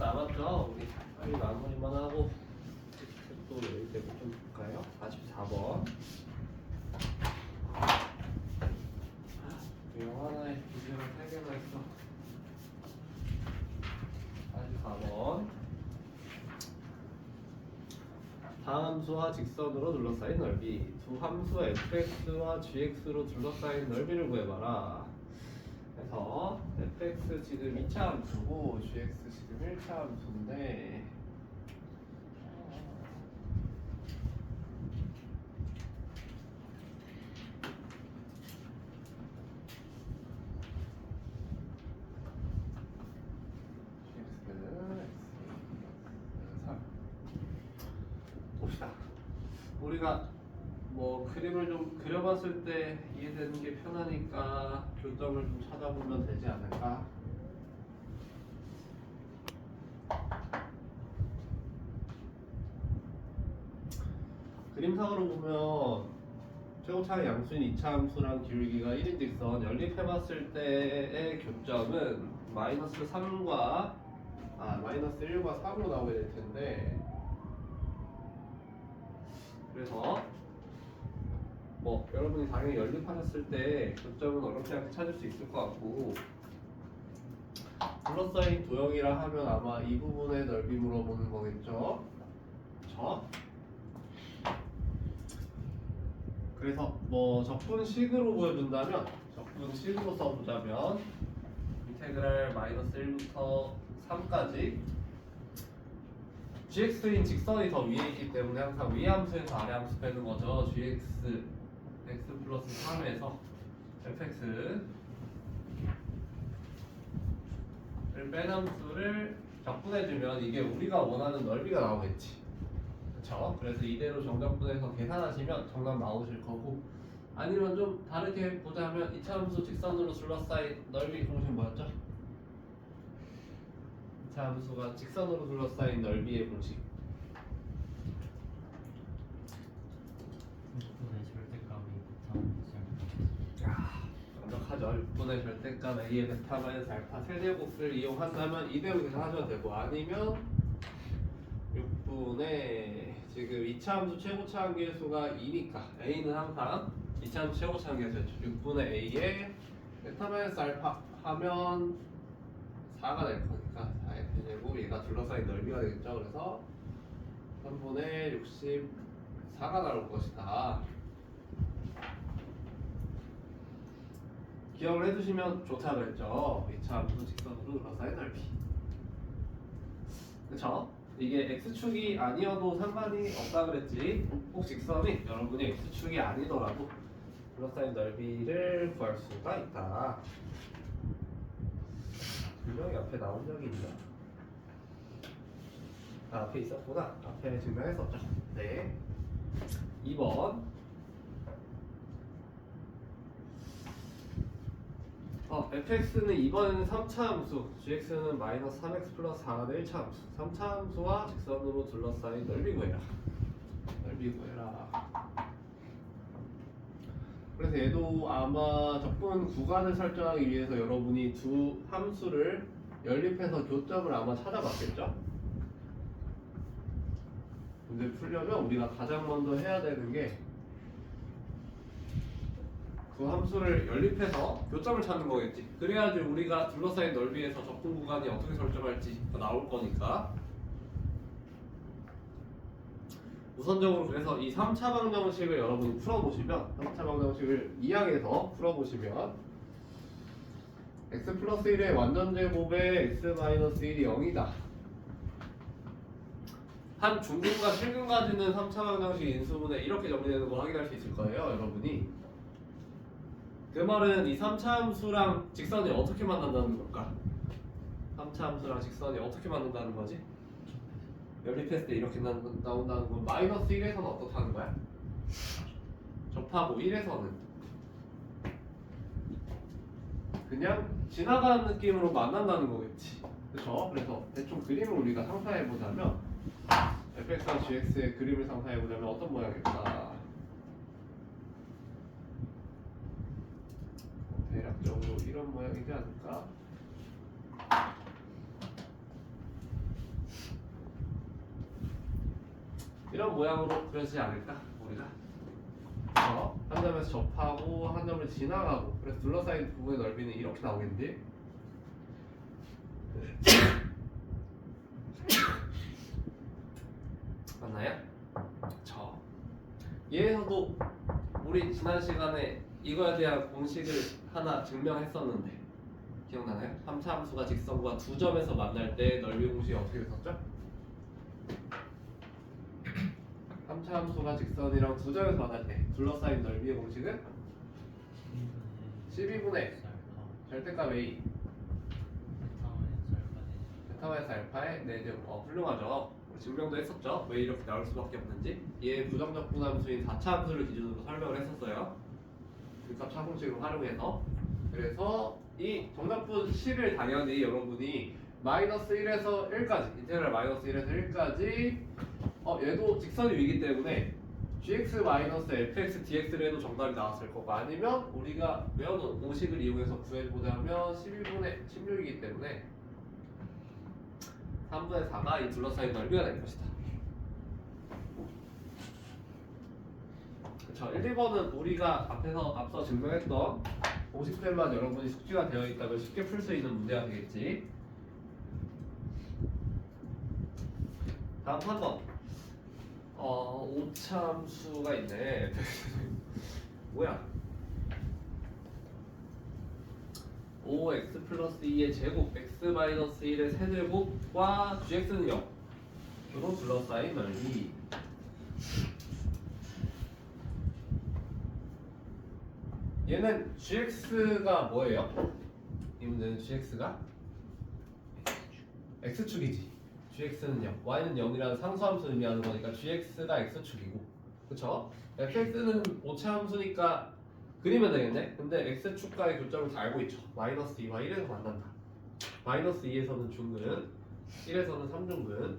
남았죠? 우리 빨리 마무리만 하고 또 여기 대고 좀 볼까요? 44번. 하나에 문제가 3개나 있어. 44번. 다음 함수와 직선으로 둘러싸인 넓이 두 함수 fx와 gx로 둘러싸인 넓이를 구해봐라. 그래서 fx 지금 2차 함수고 gx 지금 1차 함수인데 봅시다. 우리가 뭐 그림을 좀 그려봤을 때 이해되는 게 편하니까 교점을 좀 찾아보면 되지 않을까? 그림상으로 보면 최고차의 양수인 2차 함수랑 기울기가 1인 직선 연립해봤을 때의 교점은 마이너스 1과 3으로 나오게 될 텐데, 그래서 뭐 여러분이 당연히 연립하셨을 때 교점은 어렵지 않게 찾을 수 있을 것 같고, 둘러싸인 도형이라 하면 아마 이 부분의 넓이 물어보는 거겠죠? 그쵸? 그래서 뭐 적분식으로 보여준다면, 적분식으로 써보자면 인테그랄 마이너스 1부터 3까지 gx인 직선이 더 위에 있기 때문에 항상 위 함수에서 아래 함수 빼는 거죠. gx x 플러스 3에서 fx를 뺀 함수를 적분해주면 이게 우리가 원하는 넓이가 나오겠지. 그쵸? 그래서 이대로 정적분해서 계산하시면 정답 나오실 거고, 아니면 좀 다르게 보자면 2차 함수 직선으로 둘러싸인 넓이 공식 뭐였죠? 2차 함수가 직선으로 둘러싸인 넓이의 공식. 6분의 절대값이 완벽하죠. 6분의 절대값 A의 베타 마이너스 알파 세제곱을 이용한다면 이대로 계산하셔도 되고, 아니면 6분의 지금 2차 함수 최고차 한계수가 2니까 A는 항상 2차 함수 최고차 한계수였죠. 6분의 A의 베타 마이너스 알파 하면 4가 될 거니까 4의 세제곱, 얘가 둘러싸인 넓이가 되겠죠. 그래서 3분의 64가 나올 것이다. 기억을 해두시면 좋다 그랬죠. 2차 함수 직선으로 둘러싸인 넓이. 그쵸? 이게 x축이 아니어도 상관이 없다 그랬지. 꼭 직선이 여러분이 x축이 아니더라도 둘러싸인 넓이를 구할 수가 있다. 분명히 앞에 나온 적이 있나? 앞에 있었구나. 앞에 증명했었죠. 네. 2번. fx는 이번에는 3차 함수, gx는 마이너스 3x 플러스 4가 1차 함수, 3차 함수와 직선으로 둘러싸인 넓이 구해라. 넓이 구해라. 그래서 얘도 아마 적분 구간을 설정하기 위해서 여러분이 두 함수를 연립해서 교점을 아마 찾아봤겠죠? 근데 풀려면 우리가 가장 먼저 해야 되는 게 그 함수를 연립해서 교점을 찾는 거겠지. 그래야지 우리가 둘러싸인 넓이에서 적분 구간이 어떻게 설정할지 나올 거니까. 우선적으로 그래서 이 3차 방정식을 여러분이 풀어보시면, 3차 방정식을 2항에서 풀어보시면 x 플러스 1의 완전제곱에 x 마이너스 1이 0이다. 한 중근과 실근까지는 3차 방정식 인수분해 이렇게 정리되는 걸 확인할 수 있을 거예요, 여러분이. 그 말은 이 3차 함수랑 직선이 어떻게 만난다는 걸까? 3차 함수랑 직선이 어떻게 만난다는 거지? 연립했을 때 이렇게 나온다는 건 마이너스 1에서는 어떻다는 거야? 접하고 1에서는 그냥 지나가는 느낌으로 만난다는 거겠지. 그쵸? 그래서 대충 그림을 우리가 상상해보자면 fx와 gx의 그림을 상상해보자면 어떤 모양일까? 대략적으로 이런 모양이지 않을까? 모양으로 그려지지 않을까 우리가. 한 점에서 접하고 한 점을 지나가고, 그래서 둘러싸인 부분의 넓이는 이렇게 나오겠는데. 맞나요? 얘에서도 우리 지난 시간에 이거에 대한 공식을 하나 증명했었는데 기억나나요? 3차 함수가 직선과 두 점에서 만날 때 넓이 공식이 어떻게 됐었죠? 3차 함수가 직선이랑 두 점에서 만날 때 둘러싸인 넓이의 공식은 12분의 절대값 A 베타-마이너스 알파의 4제곱. 훌륭하죠. 우리 증명도 했었죠. 왜 이렇게 나올 수밖에 없는지. 얘 부정적 분함수인 4차 함수를 기준으로 설명을 했었어요. 값 차공식을 활용해서. 그래서 이 정답분 C를 당연히 여러분이 마이너스 1에서 1까지, 인테그랄 마이너스 1에서 1까지 얘도 직선이 위기 때문에 gx 마이너스 fx dx를 해도 정답이 나왔을 거고, 아니면 우리가 외워놓은 공식을 이용해서 구해보자면 12분의 16이기 때문에 3분의 4가 이 둘러싸인 넓이가 될 것이다. 그쵸. 1, 2번은 우리가 앞서 증명했던 공식들만 여러분이 숙지가 되어 있다면 쉽게 풀 수 있는 문제가 되겠지. 다음 3번. 오참수가 있네. 뭐야? 5x 플러스 2의 제곱, x 마이너스 1의 세제곱과 gx는 0으로 둘러싸인 넓이. 얘는 gx가 뭐예요? 이 문제는 gx가 x축이지. gx는 0, y는 0이라는 상수함수 의미하는 거니까 gx가 x축이고, 그쵸? fx는 오차함수니까 그리면 되겠네? 근데 x축과의 교점을 다 알고 있죠. 마이너스 2와 1에서 만난다. 마이너스 2에서는 중근, 1에서는 3중근.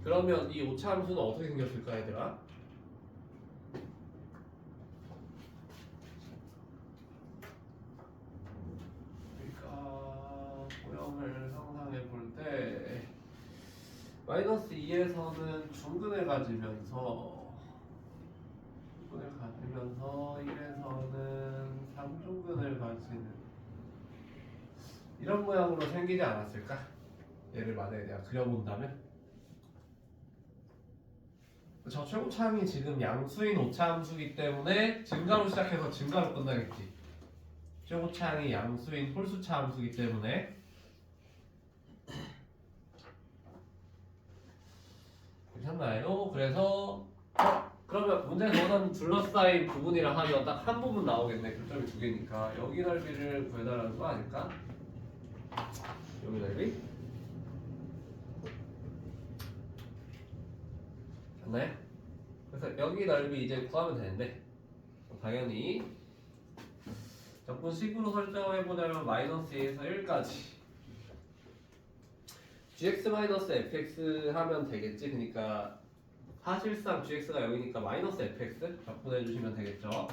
그러면 이 오차함수는 어떻게 생겼을까 얘들아? 우리가 모형을 상상해 볼 때 마이너스 2에서는 중근을 가지면서 1에서는 3중근을 가지는 이런 모양으로 생기지 않았을까? 얘를 만약에 내가 그려본다면, 저 최고차항이 지금 양수인 오차함수이기 때문에 증가로 시작해서 증가로 끝나겠지. 최고차항이 양수인 홀수차함수이기 때문에. 괜찮나요? 그래서 그러면 문제에서 원하는 둘러싸인 부분이라 하면 딱 한 부분 나오겠네. 교점이 두 개니까 여기 넓이를 구해달라는 거 아닐까? 여기 넓이? 맞나요? 그래서 여기 넓이 이제 구하면 되는데, 당연히 적분식으로 설정을 해보자면 마이너스 2에서 1까지 gx-fx 하면 되겠지. 그러니까 사실상 gx가 0이니까 마이너스 fx 적분해 주시면 되겠죠.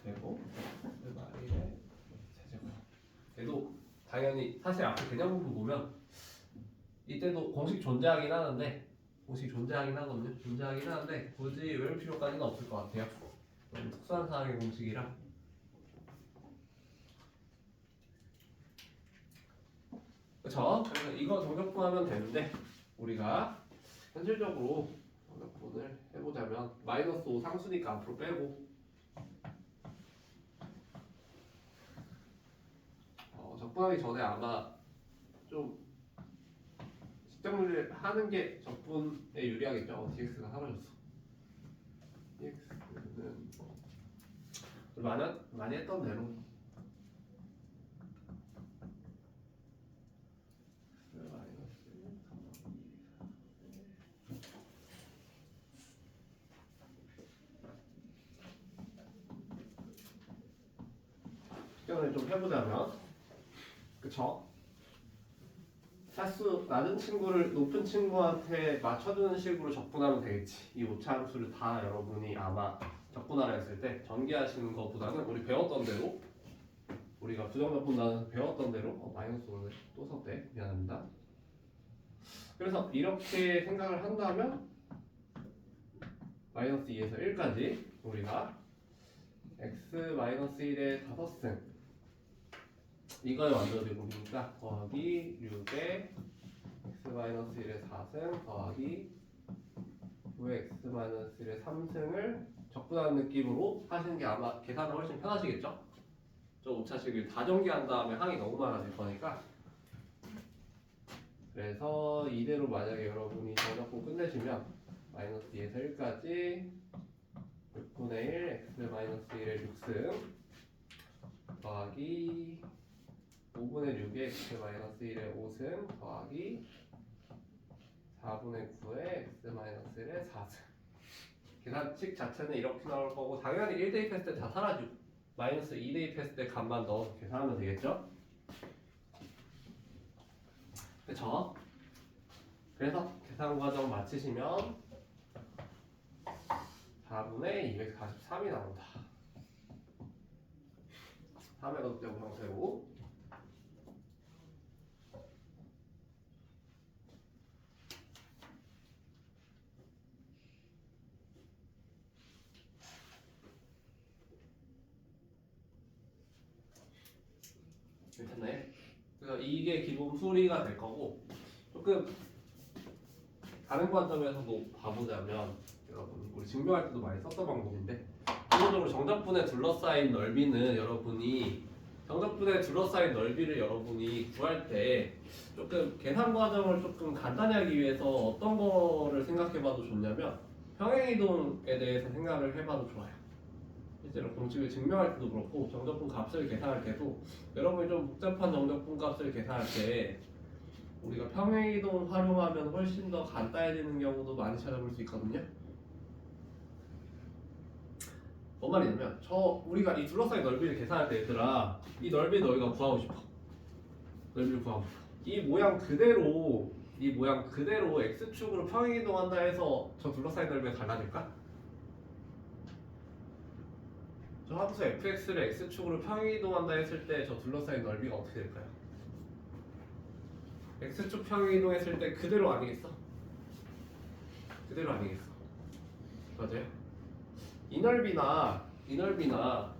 그리고 마이의 세제곱. 얘도 당연히 사실 앞에 그냥 부분 보면 이때도 공식 존재하긴 하는데, 존재하긴 하는데 굳이 외울 필요까지는 없을 것 같아요. 너무 특수한 사항의 공식이라. 그쵸? 그래서 이거 정적분하면 되는데, 우리가 현실적으로 정적분을 해보자면 마이너스 5 상수니까 앞으로 빼고, 적분하기 전에 아마 좀 직정리를 하는 게 적분에 유리하겠죠. dx가 사라졌어. dx는 많이 했던 대로 직정을 좀 해보자면, 그쵸? 차수 낮은 친구를 높은 친구한테 맞춰주는 식으로 적분하면 되겠지. 이 오차함수를 다 여러분이 아마 적분하라 했을 때 전개하시는 것보다는 우리 배웠던 대로, 우리가 부정적분 나눠서 배웠던 대로 마이너스 5를 또 썼대. 미안합니다. 그래서 이렇게 생각을 한다면 마이너스 2에서 1까지 우리가 x-1의 5승 이거에 완전제곱이니까 더하기 6의 x-1의 4승 더하기 9의 x-1의 3승을 적분하는 느낌으로 하시는 게 아마 계산은 훨씬 편하시겠죠? 저 오차식을 다 전개한 다음에 항이 너무 많아질 거니까 그래서 이대로 만약에 여러분이 정적분 끝내시면 마이너스 2에서 1까지 6분의 1 x-1의 6승 더하기 5분의 6의 x-1의 5승 더하기 4분의 9의 x-1의 4승 계산식 자체는 이렇게 나올 거고 당연히 1 대입했을 때 다 사라지고 마이너스 2 대입했을 때 값만 넣어서 계산하면 되겠죠? 그쵸? 그래서 계산 과정 마치시면 4분의 243이 나온다. 3의 거듭되고 형태고 괜찮네. 그래서 이게 기본 수리가 될 거고 조금 다른 관점에서도 봐보자면 여러분 우리 증명할 때도 많이 썼던 방법인데 기본적으로 정적분에 둘러싸인 넓이는 여러분이 정적분에 둘러싸인 넓이를 여러분이 구할 때 조금 계산 과정을 조금 간단히 하기 위해서 어떤 거를 생각해봐도 좋냐면 평행이동에 대해서 생각을 해봐도 좋아요. 실제로 공식을 증명할 때도 그렇고 정적분 값을 계산할 때도 여러분이 좀 복잡한 정적분 값을 계산할 때 우리가 평행이동 활용하면 훨씬 더 간단해지는 경우도 많이 찾아볼 수 있거든요. 뭔 말이냐면 우리가 이 둘러싸인 넓이를 계산할 때 얘들아 이 넓이 너희가 구하고 싶어. 넓이를 구하고 싶어. 이 모양 그대로 x축으로 평행이동한다 해서 저 둘러싸인 넓이가 달라질까? 저 함수 fx를 x축으로 평행이동한다 했을 때 저 둘러싸인 넓이가 어떻게 될까요? x축 평행이동했을 때 그대로 아니겠어? 그대로 아니겠어? 맞아요? 이 넓이나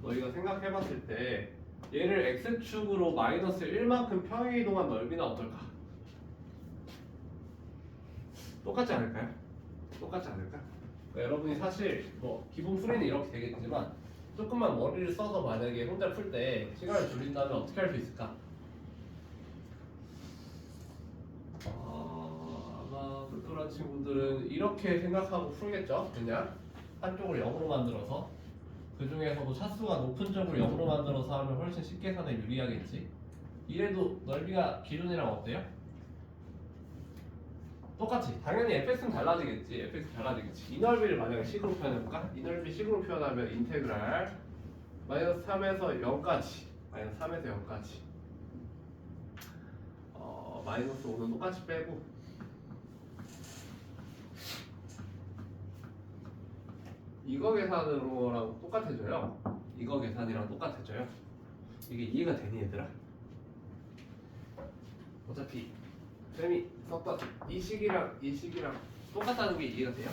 너희가 생각해봤을 때 얘를 x축으로 마이너스 1만큼 평행이동한 넓이는 어떨까? 똑같지 않을까요? 똑같지 않을까? 그러니까 여러분이 사실 뭐 기본 풀이는 이렇게 되겠지만 조금만 머리를 써서 만약에 혼자 풀 때 시간을 줄인다면 어떻게 할 수 있을까? 아마 똘똘한 친구들은 이렇게 생각하고 풀겠죠? 그냥 한쪽을 0으로 만들어서 그 중에서도 차수가 높은 쪽을 0으로 만들어서 하면 훨씬 식계산에 유리하겠지. 이래도 넓이가 기존이랑 어때요? 똑같이. 당연히 fx는 달라지겠지. fx 달라지겠지. 이 넓이를 만약에 식으로 표현해볼까? 이 넓이 식으로 표현하면 인테그랄 마이너스 3에서 0까지 마이너스 3에서 0까지 마이너스 5는 똑같이 빼고 이거 계산으로랑 똑같아져요. 이거 계산이랑 똑같아져요. 이게 이해가 되니 얘들아? 어차피 쌤이 썼던 이 식이랑 똑같다는 게 이해가 돼요?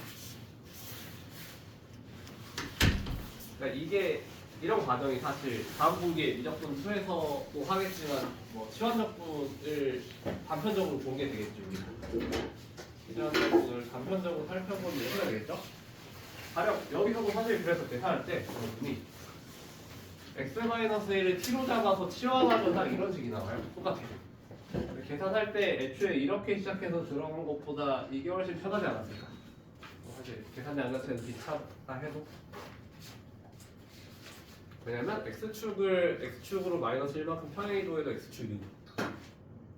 그러니까 이게 이런 과정이 사실 다음 분기에 미적분 수에서도 하겠지만 뭐 치환적분을 단편적으로 본 게 되겠죠. 치환적분을 단편적으로 살펴보는 예시가 되겠죠? 가령 여기서도 사실 그래서 계산할 때 여러분이 x-1을 t로 잡아서 치환하면 딱 이런 식이 나와요. 똑같아요. 계산할 때 애초에 이렇게 시작해서 들어간 것보다 이게 훨씬 편하지 않았을까? 사실 계산이 안 자체는 비슷하다 해도 왜냐면 x축으로 마이너스 1만큼 평행이동해도 x축이고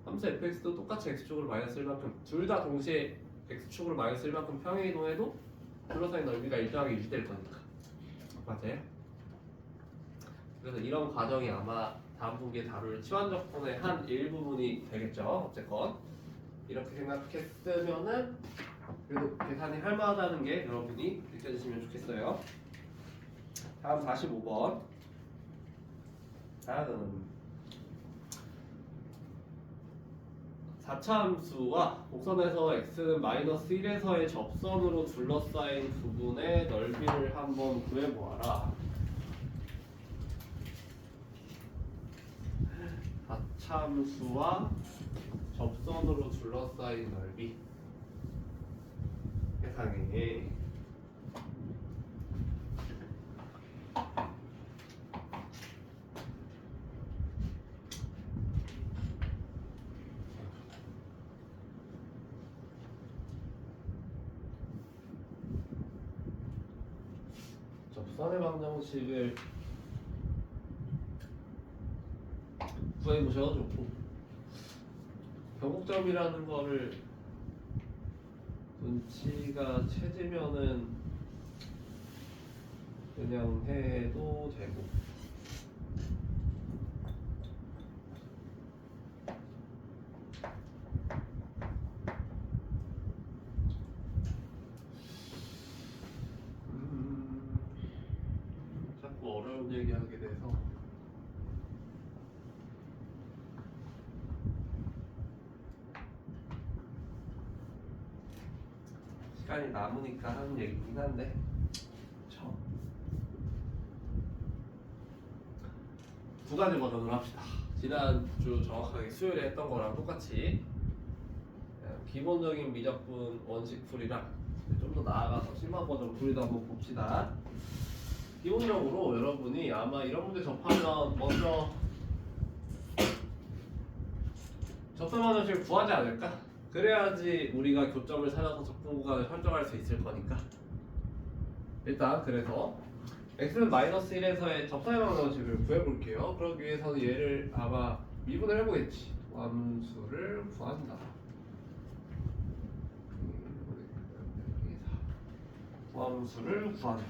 함수 fx도 똑같이 x축으로 마이너스 1만큼 둘 다 동시에 x축으로 마이너스 1만큼 평행이동해도 둘러싸인 넓이가 일정하게 유지될 거니까 맞아요? 그래서 이런 과정이 아마 다음 분기에 다룰 치환적분의 한 일부분이 되겠죠. 어쨌건 이렇게 생각했으면은 그래도 계산이 할만하다는 게 여러분이 느껴지시면 좋겠어요. 다음 45번. 다음 4차 함수와 곡선에서 x는 마이너스 1에서의 접선으로 둘러싸인 부분의 넓이를 한번 구해보아라. 4차 함수와 접선으로 둘러싸인 넓이 세상에 접선의 방정식을 구해보셔도 좋고 변곡점이라는 거를 눈치가 채지면은 그냥 해도 되고 자꾸 어려운 얘기하게 돼서 시간이 남으니까 하는 얘기긴 한데 두 가지 버전을 합시다. 지난주 정확하게 수요일에 했던 거랑 똑같이 기본적인 미적분 원식 풀이랑 좀 더 나아가서 심화 버전 풀이도 한번 봅시다. 기본적으로 여러분이 아마 이런 문제 접하면 먼저 접선 방정식을 구하지 않을까? 그래야지 우리가 교점을 찾아서 접근 구간을 설정할 수 있을 거니까. 일단 그래서 x는 마이너스 1에서의 접선의 방정식을 구해볼게요. 그러기 위해서는 얘를 아마 미분을 해보겠지. 함수를 구한다. 함수를 구한다.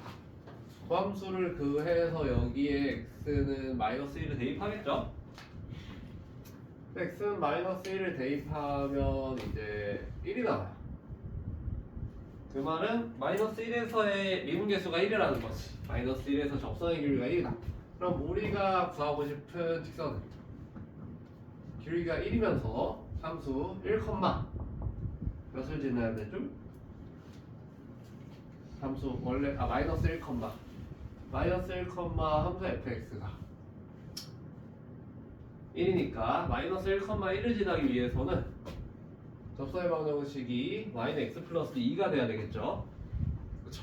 함수를 구해서 여기에 x는 마이너스 1을 대입하겠죠? x는 마이너스 1을 대입하면 이제 1이 나와요. 그 말은 마이너스 1에서의 미분계수가 1이라는 거지. 마이너스 1에서 접선의 길이가 1이다. 그럼 우리가 구하고 싶은 직선은 길이가 1이면서 함수 1, 몇을 지나야 되죠? 함수 원래 마이너스 1, 마이너스 1, 함수 fx가 1이니까 마이너스 1, 1을 지나기 위해서는 접선의 방정식이 y는 x 플러스 2가 돼야 되겠죠? 그쵸?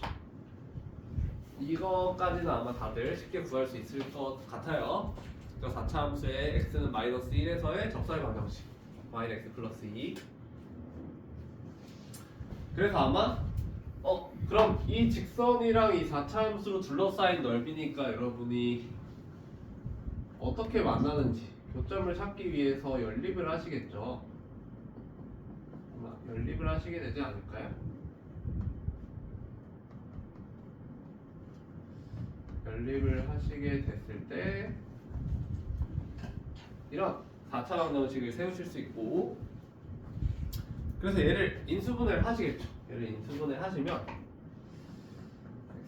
이거까지는 아마 다들 쉽게 구할 수 있을 것 같아요. 그래서 4차 함수의 x는 마이너스 1에서의 접선의 방정식 y는 x 플러스 2. 그래서 아마 그럼 이 직선이랑 이 4차 함수로 둘러싸인 넓이니까 여러분이 어떻게 만나는지 교점을 찾기 위해서 연립을 하시겠죠. 아마 연립을 하시게 되지 않을까요? 연립을 하시게 됐을 때 이런 4차 방정식을 세우실 수 있고, 그래서 얘를 인수분해를 하시겠죠. 얘를 인수분해 하시면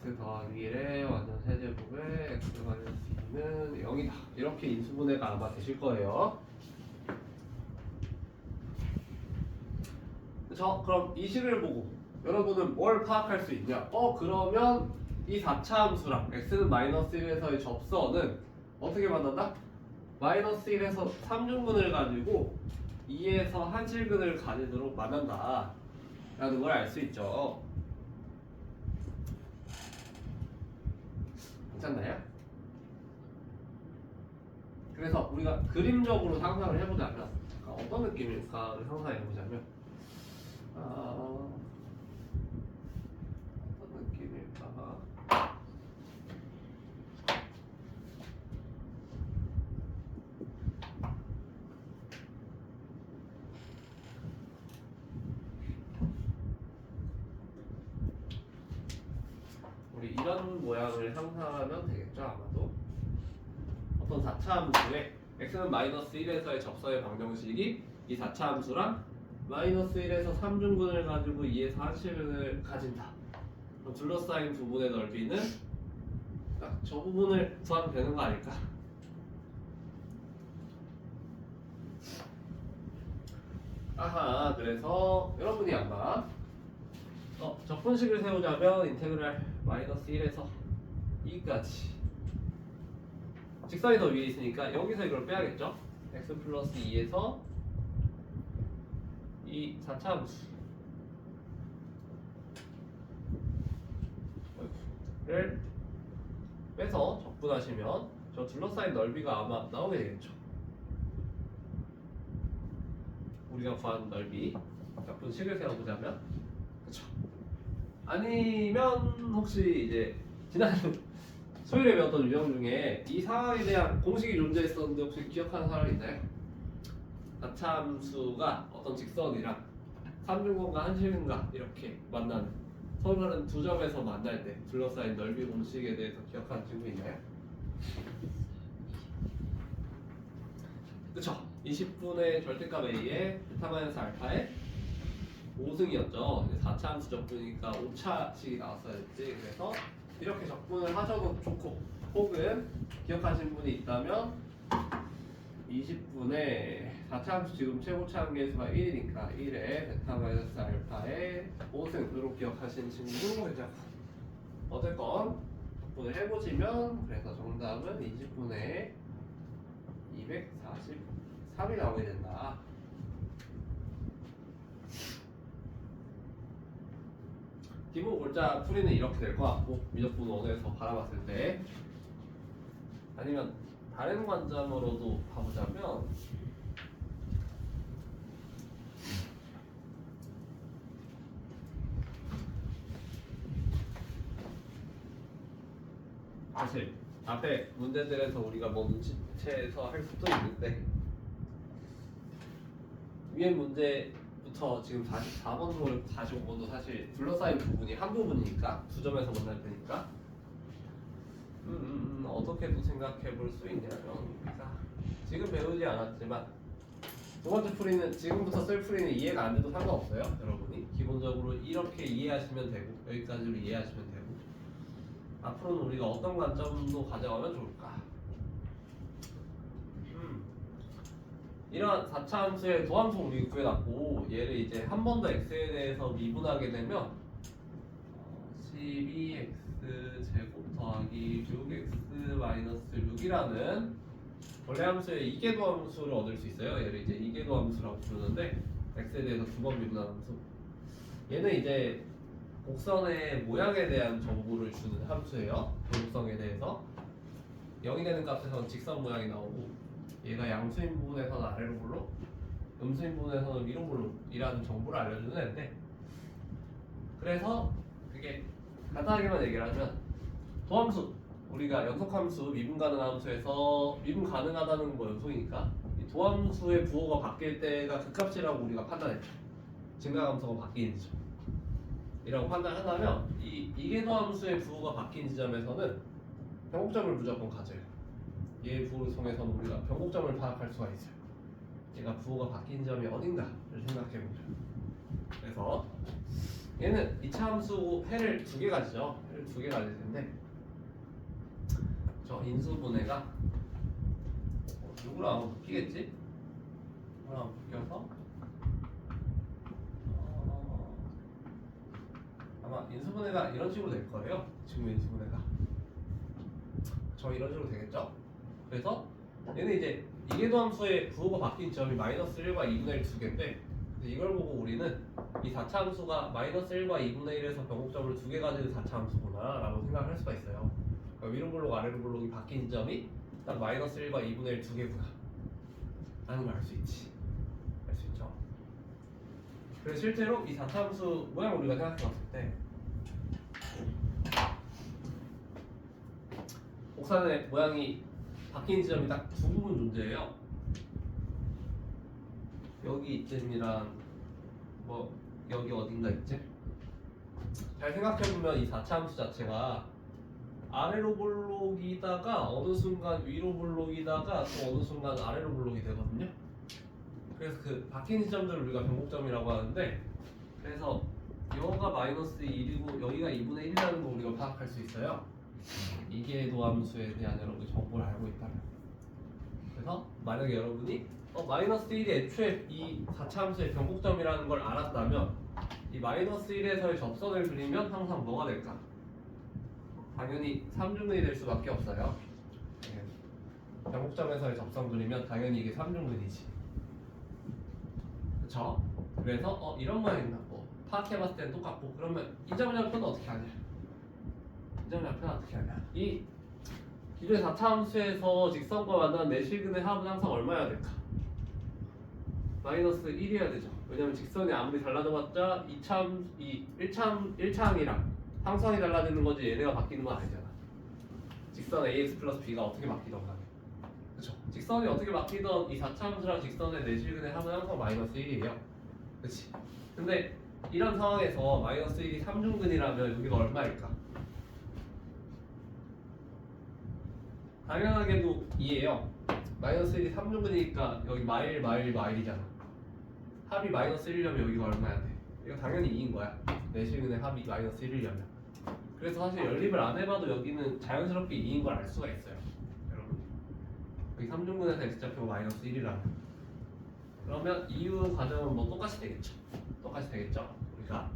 x 더하기 1의 완전 세제곱에 x 마이너스 2는 0이다. 이렇게 인수분해가 아마 되실 거예요. 그럼 이 식을 보고 여러분은 뭘 파악할 수 있냐? 그러면 이 4차 함수랑 x는 마이너스 1에서의 접선은 어떻게 만난다? 마이너스 1에서 3중근을 가지고 2에서 한실근을 가지도록 만난다 라는 걸 알 수 있죠. 괜찮나요? 그래서 우리가 그림적으로 상상을 해보자면 어떤 느낌일까를 상상해보자면 어떤 느낌일까? 우리 이런 모양을 상상하면 되겠죠, 아마도. 어떤 4차 함수에 x는 마이너스 1에서의 접선의 방정식이 이 4차 함수랑 마이너스 1에서 3중근을 가지고 2에서 한실근을 가진다. 그럼 둘러싸인 부분의 넓이는 딱 저 부분을 구하면 되는 거 아닐까? 아하, 그래서 여러분이 아마 적분식을 세우자면 인테그랄 마이너스 1에서 2까지 직선이 더 위에 있으니까 여기서 이걸 빼야겠죠? x 플러스 2에서 이 4차 함수를 빼서 적분하시면 저 둘러싸인 넓이가 아마 나오게 되겠죠. 우리가 구한 넓이 적분식을 세워보자면 그쵸. 아니면 혹시 이제 지난 수요일에 배웠던 유형 중에 이 상황에 대한 공식이 존재했었는데 혹시 기억하는 사람 있나요? 4차 함수가 어떤 직선이랑 3중근과 한실근과 이렇게 만나는 서로 다른 두 점에서 만날 때 둘러싸인 넓이 공식에 대해서 기억하는 친구 있나요? 그쵸? 20분의 절대값 A에 베타-알파의 5승이었죠. 이제 4차 함수 적분이니까 5차식이 나왔어야 했지. 그래서 이렇게 적분을 하셔도 좋고, 혹은 기억하신 분이 있다면 20분에 4차 함수 지금 최고차 한계수가 1이니까 1에 베타-알파의 5승으로 기억하신 친구도 괜찮고, 어쨌건 적분을 해보시면 그래서 정답은 20분에 243이 나오게 된다. 기본 골자 풀이는 이렇게 될 것 같고, 미적분 원에서 바라봤을 때, 아니면 다른 관점으로도 봐보자면 사실 앞에 문제들에서 우리가 뭐 눈치채서 할 수도 있는데, 위에 문제부터 지금 44번으로 45번도 사실 둘러싸인 부분이 한 부분이니까 두 점에서 만날 테니까 어떻게도 생각해 볼 수 있냐면, 우리가 지금 배우지 않았지만 두 번째 풀이는 지금부터 쓸 풀이는 이해가 안 돼도 상관없어요. 여러분이 기본적으로 이렇게 이해하시면 되고 여기까지로 이해하시면 되고, 앞으로는 우리가 어떤 관점도 가져가면 좋을까? 이런 4차 함수의 도함수 우리 구해놨고, 얘를 이제 한 번 더 x에 대해서 미분하게 되면 12x 제곱 더하기 6x 마이너스 6이라는 원래 함수의 이계도 함수를 얻을 수 있어요. 얘를 이제 이계도 함수라고 부르는데, x에 대해서 두 번 미분한 함수. 얘는 이제 곡선의 모양에 대한 정보를 주는 함수예요. 도곡성에 대해서 0이 되는 값에서는 직선 모양이 나오고, 얘가 양수인 부분에서는 아래로 볼록, 음수인 부분에서는 위로 볼록이라는 정보를 알려주는 애인데, 그래서 그게 간단하게만 얘기를 하면 도함수, 우리가 연속함수, 미분 가능한 함수에서 미분 가능하다는 거 연속이니까 이 도함수의 부호가 바뀔 때가 그 값이라고 우리가 판단했죠. 증가함수가 바뀌는 지점 이라고 판단한다면, 이 이계도함수의 부호가 바뀐 지점에서는 변곡점을 무조건 가져요. 얘의 부호를 통해서는 우리가 변곡점을 파악할 수가 있어요. 얘가 부호가 바뀐 점이 어딘가를 생각해보죠. 그래서 얘는 2차 함수 해를 두 개 가지죠. 해를 두 개 가질 텐데, 저 인수분해가 누구랑 한번 바뀌겠지? 누구랑 바뀌어서 아마 인수분해가 이런 식으로 될 거예요. 지금 인수분해가 이런 식으로 되겠죠? 그래서 얘는 이제 이계도 함수의 부호가 바뀐 점이 마이너스 1과 2분의 1 두 개인데, 이걸 보고 우리는 이 4차 함수가 마이너스 1과 2분의 1에서 변곡점을 두 개 가지는 4차 함수구나 라고 생각할 수가 있어요. 그러니까 위로 볼록 아래로 볼록이 바뀐 점이 딱 마이너스 1과 2분의 1 두 개구나 라는 걸 알 수 있지. 알 수 있죠. 그래서 실제로 이 4차 함수 모양 우리가 생각해 봤을 때 곡선의 모양이 바뀐 지점이 딱 두 부분 존재해요. 여기 이쯤이랑 뭐 여기 어딘가 있지? 잘 생각해보면 이 4차 함수 자체가 아래로 볼록이다가 어느 순간 위로 볼록이다가 또 어느 순간 아래로 볼록이 되거든요. 그래서 그 바뀐 지점들을 우리가 변곡점이라고 하는데, 그래서 여기가 마이너스 1이고 여기가 2분의 1이라는 거 우리가 파악할 수 있어요. 이계도 함수에 대한 여러분들 정보를 알고 있다면. 그래서 만약에 여러분이 마이너스 1이 애초에 이 4차 함수의 변곡점이라는 걸 알았다면 이 마이너스 1에서의 접선을 그리면 항상 뭐가 될까? 당연히 3중근이 될 수밖에 없어요. 변곡점에서의 접선 그리면 당연히 이게 3중근이지. 그쵸? 그래서 이런 모양이나 파악해봤을 때는 똑같고 그러면 이 점의 좌표는 어떻게 하냐? 이 점의 좌표는 어떻게 하냐? 이 기존의 4차 함수에서 직선과 만난 내실근의 합은 항상 얼마여야 될까? 마이너스 1이어야 되죠. 왜냐면 직선이 아무리 달라져봤자 1차항이랑 항성이 달라지는 거지 얘네가 바뀌는 건 아니잖아. 직선 ax 플러스 b가 어떻게 바뀌던 간에. 그쵸? 직선이 어떻게 바뀌던 이 4차 함수랑 직선의 내실근의 합은 항상 마이너스 1이에요. 그치? 근데 이런 상황에서 마이너스 1이 3중근이라면 여기가 얼마일까? 당연하게도 2예요. 마이너스 1이 3중근이니까 여기 마일이잖아. 합이 마이너스 1이려면 여기가 얼마야 돼? 이거 당연히 2인 거야. 내실근의 합이 마이너스 1이려면. 그래서 사실 연립을 안 해봐도 여기는 자연스럽게 2인 걸 알 수가 있어요. 여러분. 여기 3중근에서 x좌표가 마이너스 1이라면. 그러면 이후 과정은 뭐 똑같이 되겠죠. 똑같이 되겠죠. 우리가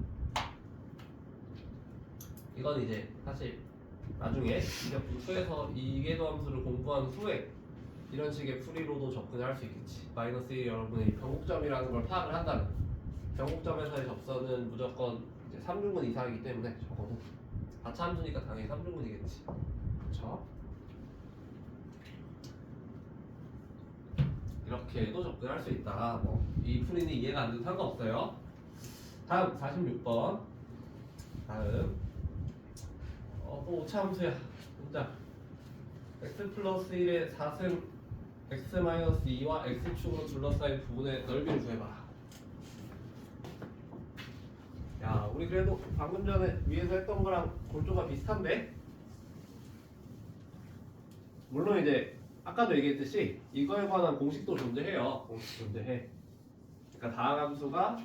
이건 이제 사실 나중에 수에서 이계도 함수를 공부한 후에 이런 식의 풀이로도 접근할 수 있겠지. 마이너스 1이 여러분이 변곡점이라는 걸 파악을 한다면 변곡점에서의 접선은 무조건 이제 3중근 이상이기 때문에 적어도 4차 함수니까 당연히 3중근이겠지. 그렇죠? 이렇게도 접근할 수 있다. 이 풀이는 이해가 안 돼도 상관없어요. 다음 46번. 다음 또 5차 함수야. 문장 x 플러스 1의 4승 x 마이너스 2와 x축으로 둘러싸인 부분의 넓이를 구해봐라. 야, 우리 그래도 방금 전에 위에서 했던 거랑 골조가 비슷한데? 물론 이제 아까도 얘기했듯이 이거에 관한 공식도 존재해요. 공식 존재해. 그러니까 다항 함수가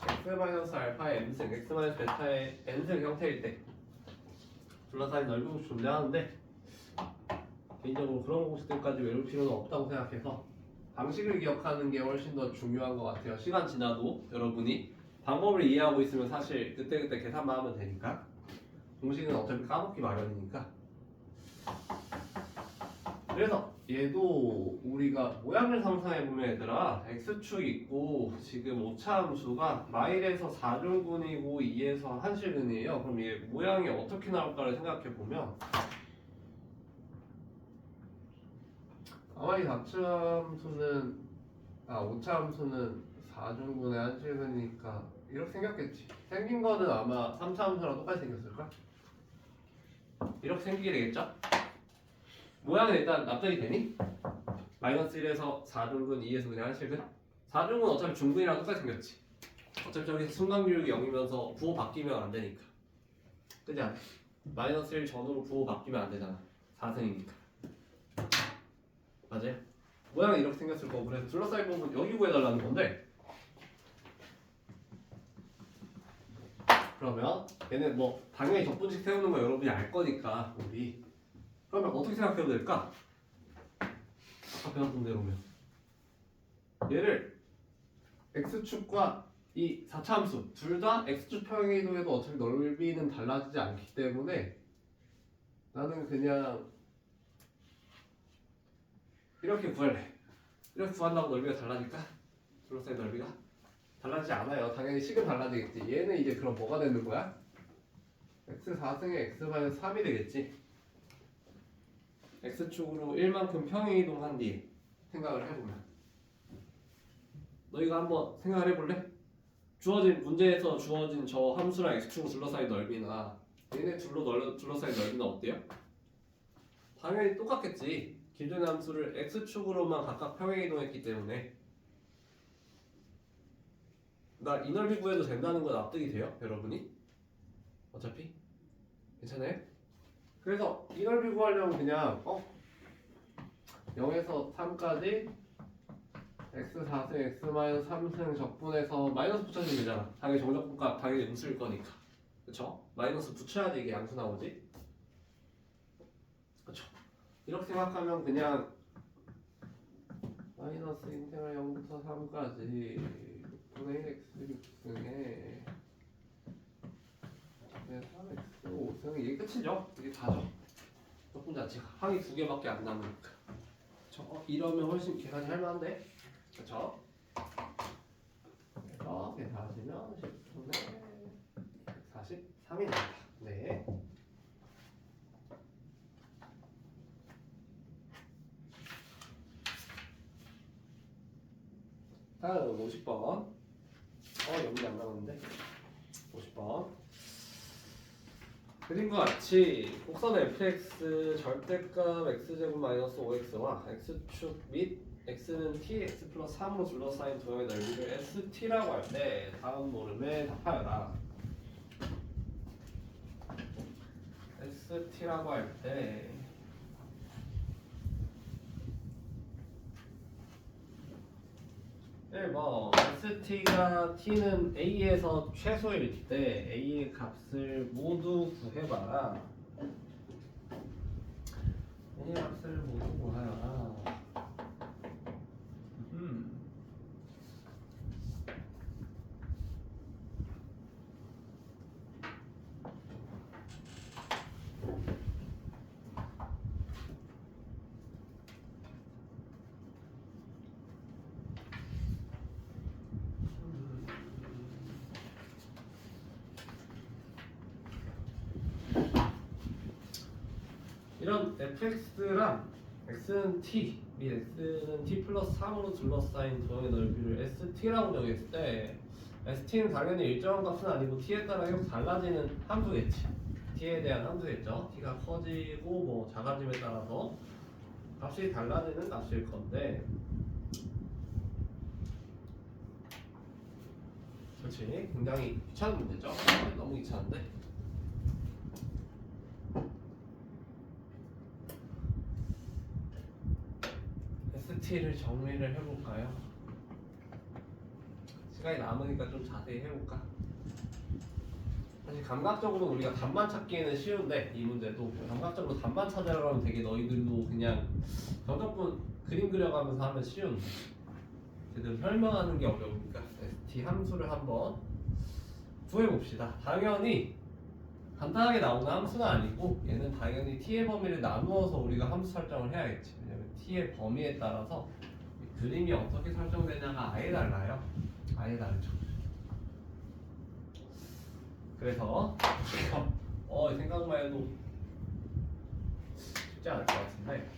x 마이너스 알파의 m승, x 마이너스 베타의 n승 형태일 때 둘러싸인 넓이 공식 존재하는데 개인적으로 그런 공식들까지 외울 필요는 없다고 생각해서 방식을 기억하는 게 훨씬 더 중요한 것 같아요. 시간 지나도 여러분이 방법을 이해하고 있으면 사실 그때그때 계산만 하면 되니까 공식은 어차피 까먹기 마련이니까. 그래서 얘도 우리가 모양을 상상해보면 얘들아 x축 있고 지금 오차함수가 마일에서 4중근이고 2에서 한실근이에요. 그럼 얘 모양이 어떻게 나올까를 생각해보면 아마 이 4차함수는 오차함수는 4중근의 한실근이니까 이렇게 생겼겠지. 생긴 거는 아마 3차함수랑 똑같이 생겼을까? 이렇게 생기게 되겠죠? 모양은 일단 납득이 되니? 마이너스 1에서 4중근, 2에서 그냥 한실근? 4중근 어차피 중근이랑 똑같이 생겼지. 어차피 저기서 순간교육이 0이면서 부호 바뀌면 안 되니까. 그지 않아? 마이너스 1 전후로 부호 바뀌면 안 되잖아. 4승이니까. 맞아요? 모양이 이렇게 생겼을 거고 그래서 둘러싸인 부분 여기 구해달라는 건데 그러면 얘는 뭐 당연히 적분식 세우는 거 여러분이 알 거니까 우리 그러면 어떻게 생각해도 될까? 아까 배웠던 대로면 얘를 x축과 이 4차 함수 둘 다 x축 평행이동에도 어차피 넓이는 달라지지 않기 때문에 나는 그냥 이렇게 구할래. 이렇게 구한다고 넓이가 달라질까? 둘러싸인 넓이가? 달라지지 않아요. 당연히 식은 달라지겠지. 얘는 이제 그럼 뭐가 되는 거야? x 4승에 x 3이 되겠지. x축으로 1만큼 평행이동한 뒤에 생각을 해보면 너희가 한번 생각을 해볼래? 주어진 문제에서 주어진 저 함수랑 x축으로 둘러싸인 넓이나 얘네 둘러싸인 넓이는 어때요? 당연히 똑같겠지. 기존의 함수를 x축으로만 각각 평행이동했기 때문에 나 이 넓이 구해도 된다는 건 납득이 돼요? 여러분이? 어차피? 괜찮아요? 그래서 이 넓이 구하려면 그냥 0에서 3까지 x 4승 x 마이너스 3승 적분해서 마이너스 붙여주면 되잖아. 당연히 정적분값 당연히 음수일 거니까. 그쵸? 마이너스 붙여야지 이게 양수 나오지? 그쵸? 이렇게 생각하면 그냥 마이너스 인테그랄 0부터 3까지 6분의 1 x 6승에 3x 5승 이게 끝이죠? 이게 다죠. 조금 자체가 항이 두 개밖에 안 남으니까. 이러면 훨씬 계산이 할만한데, 그렇죠? 그래서 계산하시면 10분의 143이 나온다. 네. 다음 50번. 여기 안 나오는데. 50번. 그림과 같이 곡선 fx 절대값 x제곱 마이너스 5x와 x축 및 x는 tx 플러스 3으로 둘러싸인 도형의 넓이를 st라고 할 때 다음 모름에 답하여라. st라고 할 때 뭐 st가 t는 a에서 최소일 때 a의 값을 모두 구해봐라. a의 값을 모두 구하여라. 이런 fx랑 x는 t 및 x는 t 플러스 3으로 둘러싸인 도형의 넓이를 st라고 정했을 때 st는 당연히 일정한 값은 아니고 t에 따라 계속 달라지는 함수겠지. t에 대한 함수겠죠. t가 커지고 뭐 작아짐에 따라서 값이 달라지는 값일 건데, 그렇지. 굉장히 귀찮은 문제죠. 너무 귀찮은데. ST를 정리를 해볼까요? 시간이 남으니까 좀 자세히 해볼까? 사실 감각적으로 우리가 답만 찾기에는 쉬운데, 이 문제도 감각적으로 답만 찾으려고 하면 되게 너희들도 그냥 정적분 그림 그려가면서 하면 쉬운데 제대로 설명하는 게 어려우니까 ST 함수를 한번 구해봅시다. 당연히 간단하게 나오는 함수가 아니고 얘는 당연히 t의 범위를 나누어서 우리가 함수 설정을 해야겠지. 왜냐면 t의 범위에 따라서 그림이 어떻게 설정되냐가 아예 달라요. 아예 다르죠. 그래서 생각만 해도 쉽지 않을 것 같은데,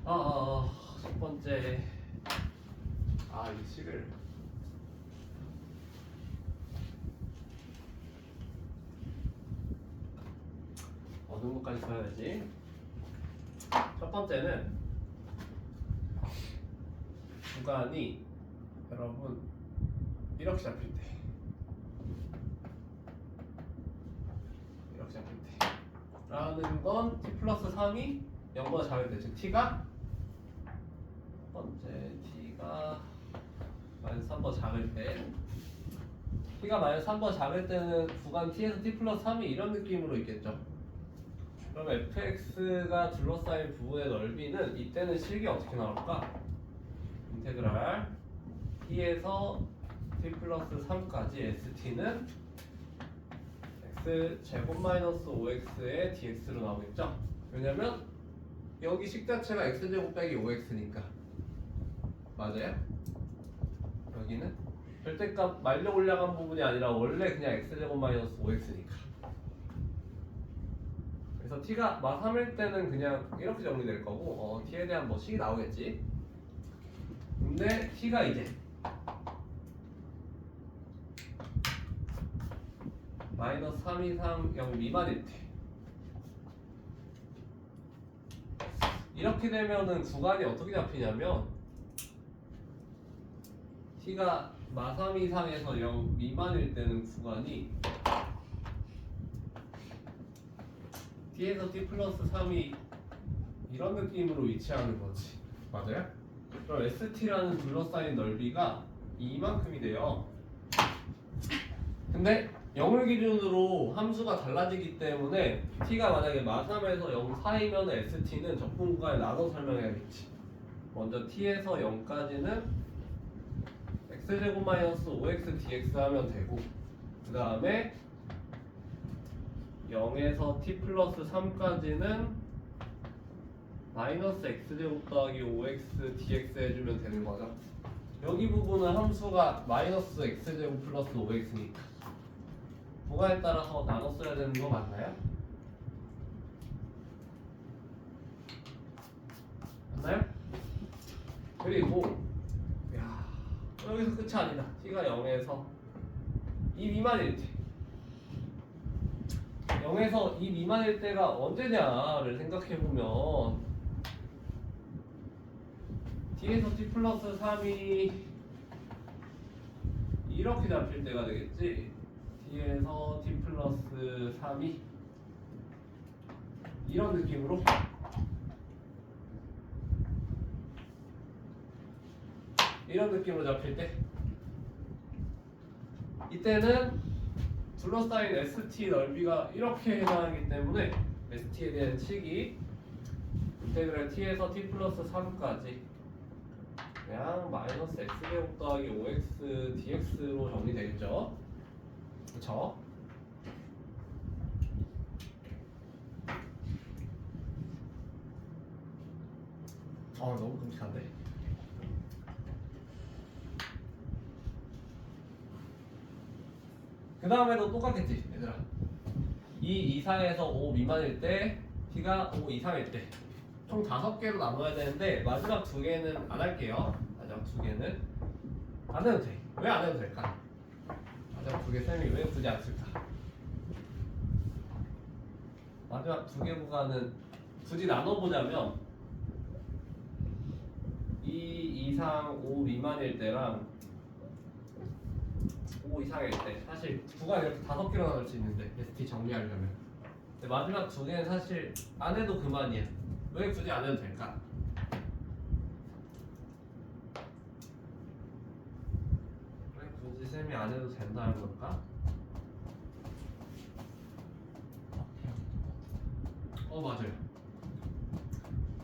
첫 번째 이 식을 어느 것까지 써야지. 첫 번째는 구간이 여러분 이렇게 잡힐 때, 이렇게 잡힐 때 라는 건 t 플러스 3이 0보다 작을 때, 즉 t가 첫 번째 t가 마이너스 3보다 작을 때, t가 마이너스 3보다 작을 때는 구간 t에서 t 플러스 3이 이런 느낌으로 있겠죠. 그럼 fx가 둘러싸인 부분의 넓이는 이때는 식이 어떻게 나올까? 인테그랄 t에서 t 플러스 3까지 st는 x 제곱 마이너스 5x의 dx로 나오겠죠? 왜냐면 여기 식 자체가 x제곱 빼기 5x니까. 맞아요? 여기는 절대값 말려 올라간 부분이 아니라 원래 그냥 x제곱 마이너스 5x니까. 그래서 t가 마3일 때는 그냥 이렇게 정리될 거고, t에 대한 뭐 식이 나오겠지. 근데 t가 이제 마이너스 3 이상 0 미만일 때, 이렇게 되면은 구간이 어떻게 잡히냐면 t가 마3 이상에서 0 미만일 때는 구간이 t에서 t 플러스 3이 이런 느낌으로 위치하는 거지. 맞아요? 그럼 st라는 둘러싸인 넓이가 이만큼이 돼요. 근데 0을 기준으로 함수가 달라지기 때문에 t가 만약에 마3에서 0 사이면 st는 적분 구간을 나눠 설명해야겠지. 먼저 t에서 0까지는 x제곱 마이너스 5x dx 하면 되고 그 다음에 0에서 t 플러스 3까지는 마이너스 x제곱 더하기 5x dx 해주면 되는 거죠. 여기 부분은 함수가 마이너스 x제곱 플러스 5x니까 부가에 따라서 나눠 써야 되는 거 맞나요? 맞나요? 그리고 야, 여기서 끝이 아니다. t가 0에서 2 미만일 때 0에서 2 미만일 때가 언제냐를 생각해보면 t에서 t 플러스 3이 이렇게 잡힐 때가 되겠지. t에서 t 플러스 3이 이런 느낌으로 잡힐 때 이때는 둘러싸인 ST 넓이가 이렇게 해당하기 때문에 ST에 대한 식이 인테그랄 t에서 t 플러스 3까지 그냥 마이너스 x제곱 더하기 5x dx로 정리되겠죠? 그쵸? 너무 끔찍한데? 그 다음에도 똑같겠지 얘들아. 2 이상에서 5 미만일 때 t가 5 이상일 때 총 5개로 나눠야 되는데 마지막 2개는 안 할게요. 마지막 2개는 안 해도 돼. 왜 안 해도 될까? 마지막 2개 쌤이 왜 굳이 안 쓸까? 마지막 2개 구간은 굳이 나눠보자면 2 이상 5 미만일 때랑 5 이상일 때 사실 구간 이렇게 5개로 나눌 수 있는데 ST 정리하려면 근데 마지막 2개는 사실 안 해도 그만이야. 왜 굳이 안 해도 될까? 왜 굳이 쌤이 안 해도 된다는 걸까? 맞아요.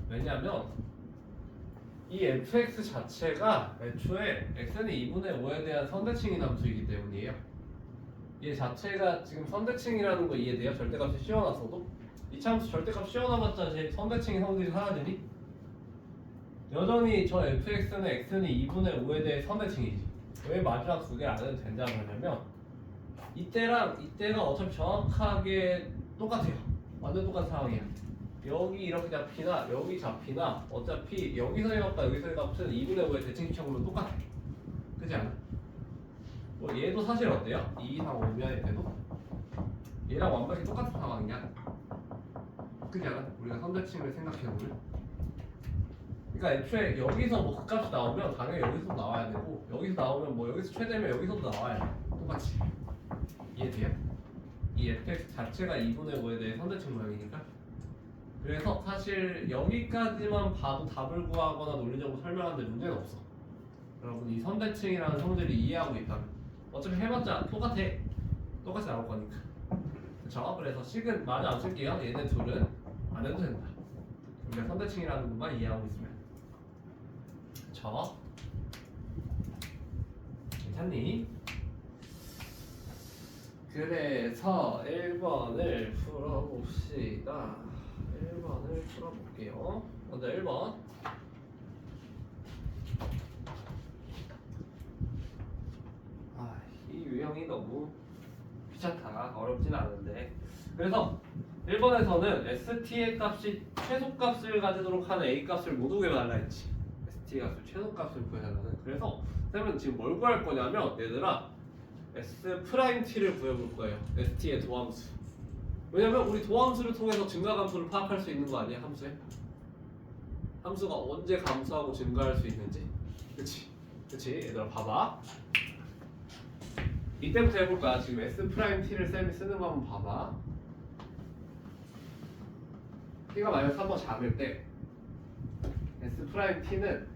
왜냐면 이 fx 자체가 애초에 x는 2분의 5에 대한 선대칭인 함수이기 때문이에요. 얘 자체가 지금 선대칭이라는 거 이해돼요? 절대값이 씌워놨어도? 이차함수 절대값 씌워놔봤자 제 선대칭의 성질이 사라지니? 여전히 저 fx는 x는 2분의 5에 대해 선대칭이지. 왜 마지막 2개 안 해도 된다고 하냐면 이때랑 이때가 어차피 정확하게 똑같아요. 완전 똑같은 상황이야. 여기 이렇게 잡히나 여기 잡히나 어차피 여기서의 값과 여기서의 값은 2분의 5의 대칭시켜보면 똑같아. 그렇지 않아? 얘도 사실 어때요? 2 이상 5면일 때도 얘랑 완벽히 똑같은 상황이야. 그렇지 않아? 우리가 선대칭을 생각해보면 그러니까 애초에 여기서 뭐 그 값이 나오면 당연히 여기서도 나와야 되고 여기서 나오면 뭐 여기서 최대면 여기서도 나와야 돼. 똑같이. 이해돼요? 이 fx 자체가 2분의 5에 대해 선대칭 모양이니까 그래서 사실 여기까지만 봐도 답을 구하거나 논리적으로 설명하는데 문제는 없어. 여러분 이 선대칭이라는 성질을 이해하고 있다면 어차피 해봤자 똑같아. 똑같이 나올 거니까. 그쵸? 그래서 식은 많이 안 쓸게요. 얘네 둘은 안 해도 된다. 우리가 선대칭이라는 것만 이해하고 있으면. 그쵸? 괜찮니? 그래서 1번을 풀어봅시다. 1번을 풀어볼게요. 먼저 1번. 이 유형이 너무 귀찮다. 어렵진 않은데. 그래서 1번에서는 ST의 값이 최소값을 가지도록 하는 A값을 모두 구해달라 했지. ST의 값을 최소값을 구해달라는. 그래서 쌤은 지금 뭘 구할 거냐면 얘들아 S'T를 구해볼 거예요. ST의 도함수. 왜냐면 우리 도함수를 통해서 증가감수를 파악할 수 있는 거 아니야? 함수에? 함수가 언제 감소하고 증가할 수 있는지. 그치? 그치? 얘들아 봐봐. 이때부터 해볼 거야. 지금 S'T를 쌤이 쓰는 거 한번 봐봐. T가 마이너스 3번 작을 때 S'T는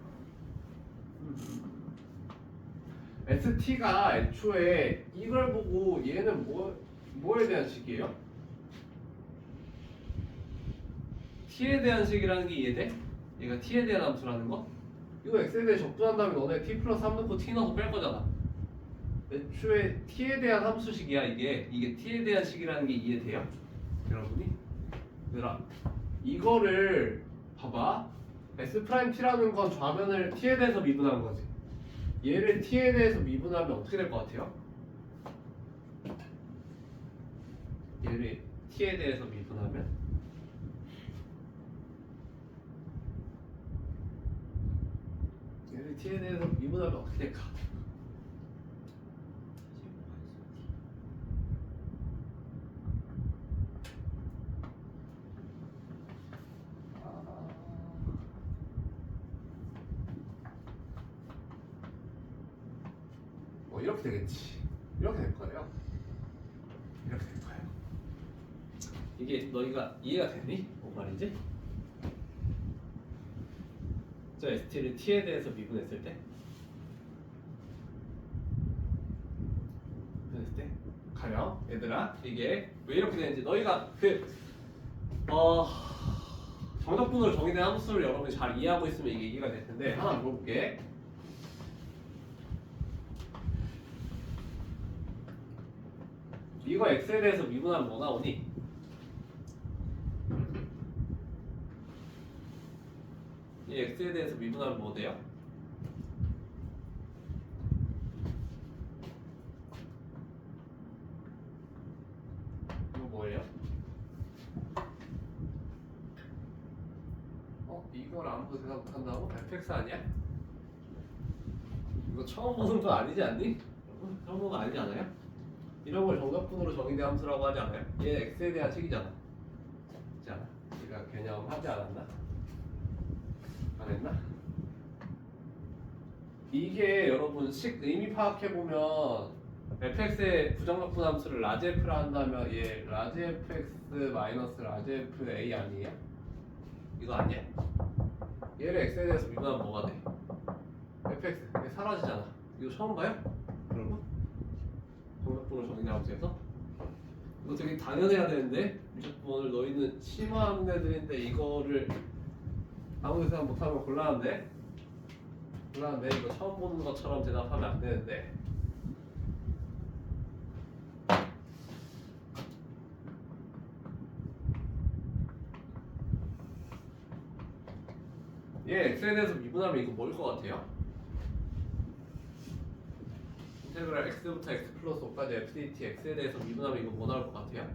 ST가 애초에 이걸 보고 얘는 뭐에 대한 식이에요? T에 대한 식이라는 게 이해돼? 얘가 T에 대한 함수라는 거? 이거 x에 대해 적분한 다음에 너네 t 플러스 3 넣고 t 넣어서 뺄 거잖아. 애초에 t에 대한 함수식이야 이게 t에 대한 식이라는 게 이해돼요? 여러분이? 얘들아 이거를 봐봐. s't라는 건 좌변을 t에 대해서 미분한 거지. 얘를 t에 대해서 미분하면 어떻게 될 것 같아요? 얘를 t에 대해서 미분하면 얘를 t에 대해서 미분하면 어떻게 될까? 뭐 이렇게 되겠지. 이렇게 될 거예요. 이렇게 될 거예요. 이게 너희가 이해가 됐니? 뭔 말인지? 저 ST를 T에 대해서 미분했을 때 가령 얘들아 이게 왜 이렇게 되는지 너희가 정적분으로 정의된 함수를 여러분이 잘 이해하고 있으면 이게 이해가 될 텐데 하나 물어볼게. 이거 x에 대해서 미분하면 뭐 나오니? 이 x에 대해서 미분하면 뭐 돼요? 이거 뭐예요? 이걸 아무도 대답 못한다고? fx 아니야? 이거 처음 보는 거 아니지 않니? 처음 보는 거 아니지 않아요? 이런 걸 정적분으로 정의된 함수라고 하지 않아요? 얘 x에 대한 식이잖아. 그렇지 않아? 우리가 개념하지 않았나? 안 했나? 이게 여러분 식 의미 파악해보면 fx의 부정적분 함수를 라지 f라 한다면 얘 라지 fx 마이너스 라지 f a 아니에요? 이거 아니야? 얘를 x에 대해서 미분하면 뭐가 돼? fx 이게 사라지잖아. 이거 처음 봐요? 여러분? 정적분을 정의된 함수에서? 이거 되게 당연해야 되는데 오늘 너희는 심화하는 애들인데 이거를 아무 데서나 못하면 곤란한데 이거 처음 보는 것처럼 대답하면 안 되는데 얘 x에 대해서 미분하면 이거 뭐일 것 같아요? 인테그랄 x부터 x 플러스 5까지 fdt x에 대해서 미분하면 이거 뭐 나올 것 같아요?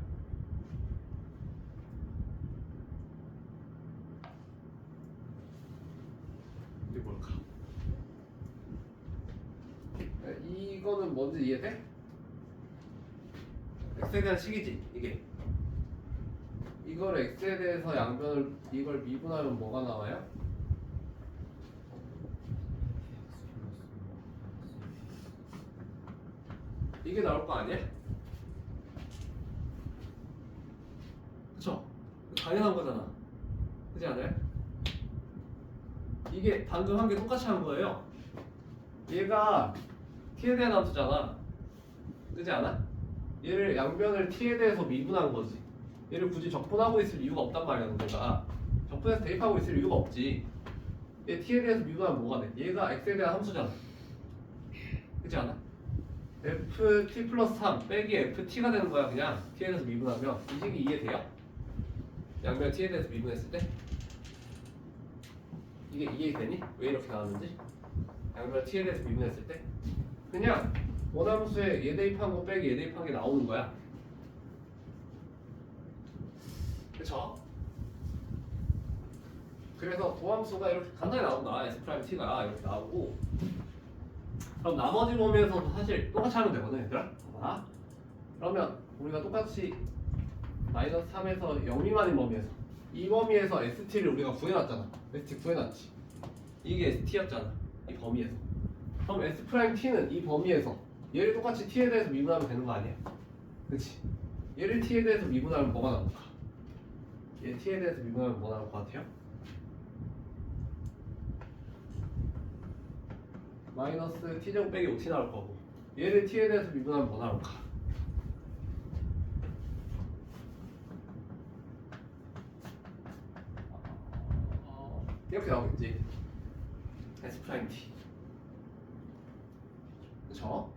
이게 뭘까? 이거는 뭔지 이해돼? x에 대한 식이지 이게. 이걸 x에 대해서 양변을 이걸 미분하면 뭐가 나와요? 이게 나올 거 아니야? 그쵸? 당연한 거잖아. 그렇지 않아요? 이게 방금 한 게 똑같이 한 거예요. 얘가 t에 대한 함수잖아. 그렇지 않아? 얘를 양변을 t에 대해서 미분한 거지. 얘를 굳이 적분하고 있을 이유가 없단 말이야. 내가 적분해서 대입하고 있을 이유가 없지. 얘 t에 대해서 미분하면 뭐가 돼? 얘가 x에 대한 함수잖아. 그렇지 않아? ft 플러스 3 빼기 ft가 되는 거야. 그냥 t에 대해서 미분하면 이 식이 이해돼요? 양변 t에 대해서 미분했을 때 이게 이해되니? 왜 이렇게 나왔는지? 양변 t에 대해서 미분했을 때 그냥 원함수에 얘 대입한 거 빼기 얘 대입한 게 나오는 거야. 그쵸? 그래서 도함수가 이렇게 간단히 나온다. s't가 이렇게 나오고 그럼 나머지 범위에서도 사실 똑같이 하면 되거든 얘들아. 봐봐. 그러면 우리가 똑같이 마이너스 3에서 0 미만인 범위에서 이 범위에서 st를 우리가 구해놨잖아. st 구해놨지. 이게 st였잖아. 이 범위에서. 그럼 s't는 이 범위에서 얘를 똑같이 t에 대해서 미분하면 되는 거 아니야? 그치? 얘를 t에 대해서 미분하면 뭐가 나올까? 얘 t에 대해서 미분하면 뭐 나올 것 같아요? 마이너스 t제곱 빼기 5t 나올 거고 얘를 t에 대해서 미분하면 뭐 나올까? 이렇게 나오겠지. S 프라임 T. 그쵸?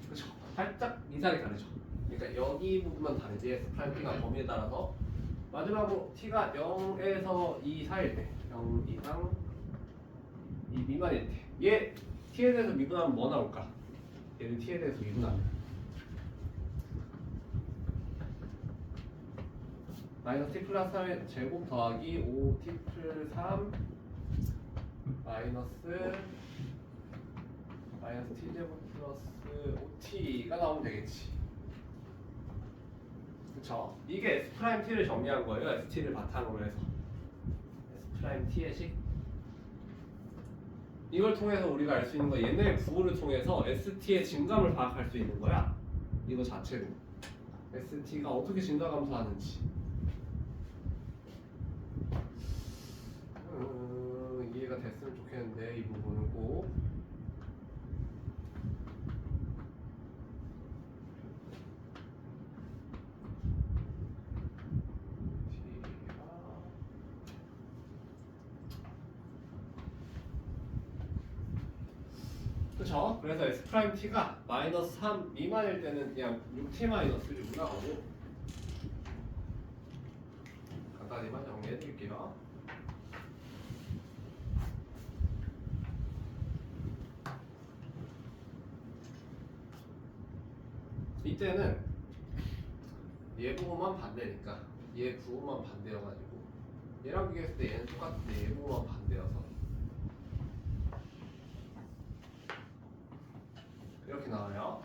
그쵸? 살짝 이상이 다르죠. 그러니까 여기 부분만 다르지 S 프라임 T가 범위에 따라서 마지막으로 T가 0에서 2 사이일 때 0 이상 2 미만일 때 얘 T에 대해서 미분하면 뭐 나올까? 얘를 T에 대해서 미분하면 마이너스 T 플러스 3의 제곱 더하기 5T 플러스 3 마이너스 T 제곱 플러스 5T가 나오면 되겠지. 그쵸? 이게 S 프라임 T를 정리한 거예요. ST를 바탕으로 해서 S 프라임 T의 식. 이걸 통해서 우리가 알 수 있는 거 얘네 부호를 통해서 ST의 증감을 파악할 수 있는 거야. 이거 자체로 ST가 어떻게 증가 감소하는지. 이해가 됐으면 좋겠는데 이 부분은 꼭. 그쵸? 그래서 S 프라임 T가 마이너스 3 미만일 때는 그냥 6T 마이너스 6 나오고 간단히만 정리해 드릴게요. 이때는 얘 부호만 반대니까 얘 부호만 반대여가지고 얘랑 비교했을 때 얘는 똑같은데 얘 부호만 반대여서 이렇게 나와요.